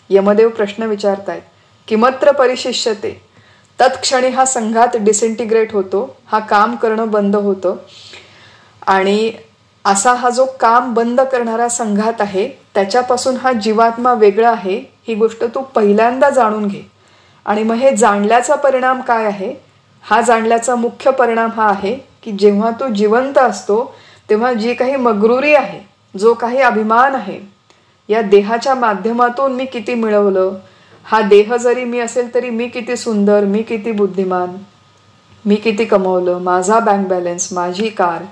यमदेव प्रश्न विचारतायत. किमत्र परिशिष्यते. तत्क्षणी हा संघात डिसइंटिग्रेट होतो, हा काम करणं बंद होतं. आणि असा हा जो काम बंद करणारा संघात आहे त्याच्यापासून हा जीवात्मा वेगळा आहे, ही गोष्ट तू पहिल्यांदा जाणून घे. आणि मग हे जाणल्याचा परिणाम काय आहे? हा जाणल्याचा मुख्य परिणाम हा आहे की जेव्हा तू जिवंत असतो तेव्हा जी काही मगरुरी आहे, जो काही अभिमान आहे, या देहाच्या माध्यमातून मी किती मिळवलं, हा देह जरी मी असेल तरी मी किती सुंदर, मी किती बुद्धिमान, मी किती कमवलं, माझा बँक बॅलन्स, माझी कार,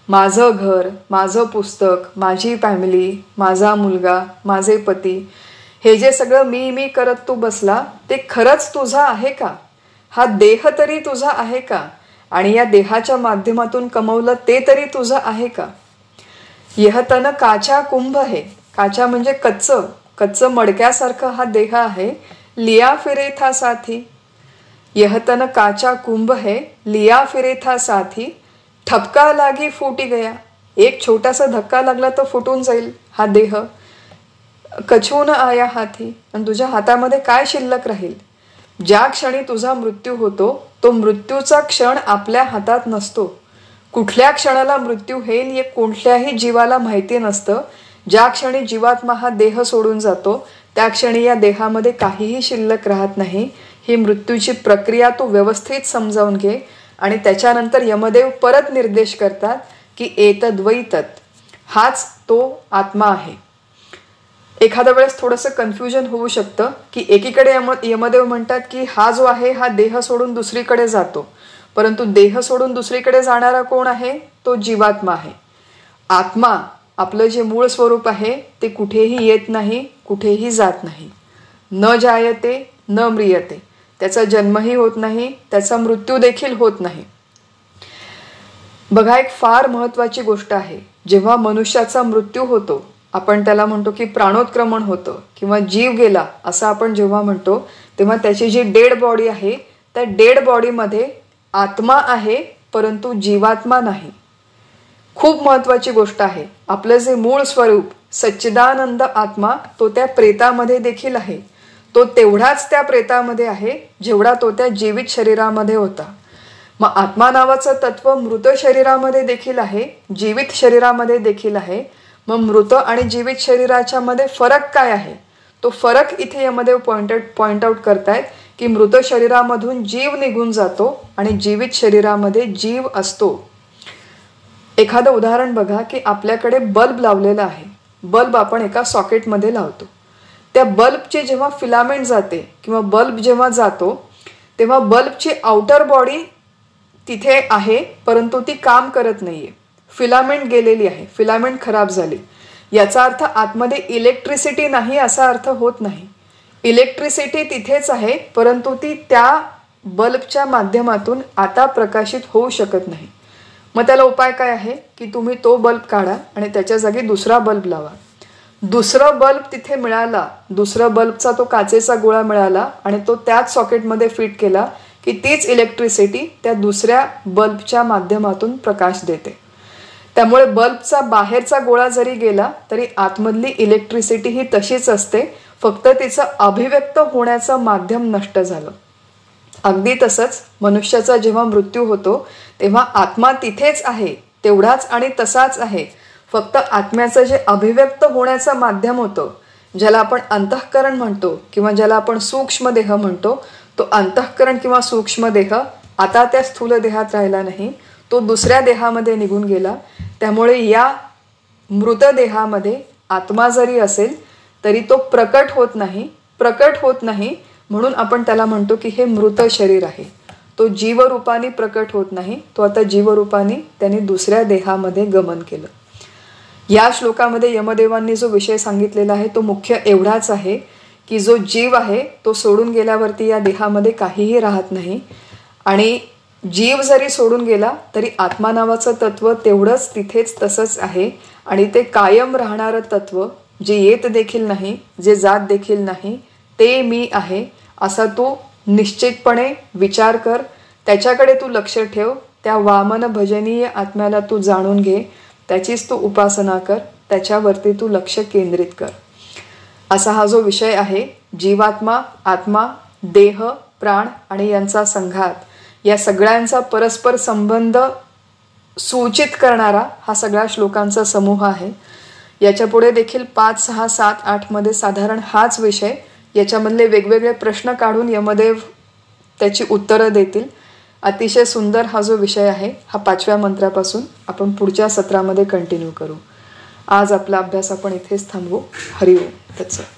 माझं घर, माझं पुस्तक, माझी फॅमिली, माझा मुलगा, माझे पती, हे जे सगळं मी करत तू बसला, ते खरंच तुझा आहे का? हा देह तरी तुझा आहे का? आणि या देहाच्या माध्यमातून कमवलं ते तरी तुझं आहे का? यह तन काचा कुंभ है. काचा म्हणजे कच्चं मडक्यासारखं हा देह आहे. लिया फिरे था साथी. यह तन काचा कुंभ है, लिया फिरे था साथी. ठपका लागी फुटी गया. एक छोटासा धक्का लागला तर फुटून जाईल हा देह. कछून आया हाती. आणि तुझ्या हातामध्ये काय शिल्लक राहील? ज्या क्षणी तुझा मृत्यू होतो, तो मृत्यूचा क्षण आपल्या हातात नसतो. कुठल्या क्षणाला मृत्यू होईल हे कोणत्याही जीवाला माहिती नसतं. ज्या क्षणी जीवात्मा हा देह सोडून जातो, त्या क्षणी या देहामध्ये काहीही शिल्लक राहत नाही. ही मृत्यूची प्रक्रिया तू व्यवस्थित समजावून घे. आणि त्याच्यानंतर यमदेव परत निर्देश करतात की एतद्वै तत्, हाच तो आत्मा आहे. एखाद्या वेळेस थोडंसं कन्फ्युजन होऊ शकतं की एकीकडे यमदेव म्हणतात की हा जो आहे हा देह सोडून दुसरीकडे जातो, परंतु देह सोडून दुसरीकडे जाणारा कोण आहे? तो जीवात्मा आहे. आत्मा, आपलं जे मूळ स्वरूप आहे ते कुठेही येत नाही, कुठेही जात नाही. न जायते न म्रियते. त्याचा जन्मही होत नाही, त्याचा मृत्यू देखील होत नाही. बघा, एक फार महत्वाची गोष्ट आहे. जेव्हा मनुष्याचा मृत्यू होतो, आपण त्याला म्हणतो की प्राणोत्क्रमण होतं किंवा जीव गेला असं आपण जेव्हा म्हणतो, तेव्हा त्याची जी डेड बॉडी आहे त्या डेड बॉडीमध्ये आत्मा आहे, परंतु जीवात्मा नाही. खूप महत्वाची गोष्ट आहे. आपलं जे मूळ स्वरूप सच्चिदानंद आत्मा तो त्या प्रेतामध्ये देखील आहे. तो तेवढाच त्या प्रेतामध्ये आहे जेवढा तो त्या जीवित शरीरामध्ये होता. मग आत्मा नावाचं तत्व मृत शरीरामध्ये देखील आहे, जीवित शरीरामध्ये देखील आहे. मग मृत आणि जीवित शरीराच्या मध्ये फरक काय आहे? तो फरक इथे यामध्ये पॉइंट आउट करतायत की मृत शरीरामधून जीव निघून जातो आणि जीवित शरीरामध्ये जीव असतो. एखादं उदाहरण बघा की आपल्याकडे बल्ब लावलेला आहे. बल्ब आपण एका सॉकेटमध्ये लावतो. त्या बल्बची जेव्हा फिलामेंट जाते किंवा बल्ब जेव्हा जातो तेव्हा बल्बची आउटर बॉडी तिथे आहे, परंतु ती काम करत नाहीये. फिलामेंट गेलेली आहे, फिलामेंट खराब झाली. याचा अर्थ आतमध्ये इलेक्ट्रिसिटी नाही असा अर्थ होत नाही. इलेक्ट्रिसिटी तिथेच आहे, परंतु ती त्या बल्बच्या माध्यमातून आता प्रकाशित होऊ शकत नाही. मग त्याला उपाय काय आहे की तुम्ही तो बल्ब काढा आणि त्याच्या जागी दुसरा बल्ब लावा. दुसरा बल्ब तिथे मिळाला, दुसरा बल्बचा तो काचेचा गोळा मिळाला आणि तो त्याच सॉकेटमध्ये फिट केला की तीच इलेक्ट्रिसिटी त्या दुसऱ्या बल्बच्या माध्यमातून प्रकाश देते. त्यामुळे बल्बचा बाहेरचा गोळा जरी गेला तरी आतमधली इलेक्ट्रिसिटी ही तशीच असते, फक्त तिचं अभिव्यक्त होण्याचं माध्यम नष्ट झालं. अगदी तसंच मनुष्याचा जेव्हा मृत्यू होतो तेव्हा आत्मा तिथेच आहे, तेवढाच आणि तसाच आहे. फक्त आत्म्याचं जे अभिव्यक्त होण्याचं माध्यम होतं, ज्याला आपण अंतःकरण म्हणतो किंवा ज्याला आपण सूक्ष्म देह म्हणतो, तो अंतःकरण किंवा सूक्ष्म देह आता त्या स्थूल देहात राहिला नाही, तो दुसऱ्या देहामध्ये निघून गेला. त्यामुळे या मृतदेहामध्ये आत्मा जरी असेल तरी तो प्रकट होत नाही. म्हणून आपण त्याला म्हणतो की हे मृत शरीर आहे. तो जीवरूपाने प्रकट होत नाही, तो आता जीवरूपाने त्याने दुसऱ्या देहामध्ये गमन केलं. या श्लोकामध्ये यमदेवांनी जो विषय सांगितलेला आहे तो मुख्य एवढाच आहे की जो जीव आहे तो सोडून गेल्यावरती या देहामध्ये काहीही राहत नाही. आणि जीव जरी सोडून गेला तरी आत्मा नावाचं तत्व तेवढंच तिथेच तसंच आहे. आणि ते कायम राहणारं तत्व, जे येत देखील नाही, जे जात देखील नाही, ते मी आहे असा तू निश्चितपणे विचार कर. त्याच्याकडे तू लक्ष ठेव. त्या वामन भजनीय आत्म्याला तू जाणून घे. त्याचीच तू उपासना कर. त्याच्यावरती तू लक्ष केंद्रित कर. असा हा जो विषय आहे, जीवात्मा, आत्मा, देह, प्राण आणि यांचा संघात, या सगळ्यांचा परस्पर संबंध सूचित करणारा हा सगळ्या श्लोकांचा समूह आहे. याच्या पुढे देखील 5, 6, 7, 8 मध्ये साधारण हाच विषय, याच्यामधले वेगवेगळे प्रश्न काढून यमदेव त्याची उत्तरं देतील. अतिशय सुंदर हा जो विषय आहे हा 5व्या मंत्रापासून आपण पुढच्या सत्रामध्ये कंटिन्यू करू. आज आपला अभ्यास आपण इथेच थांबवू. हरिओम तत्सत.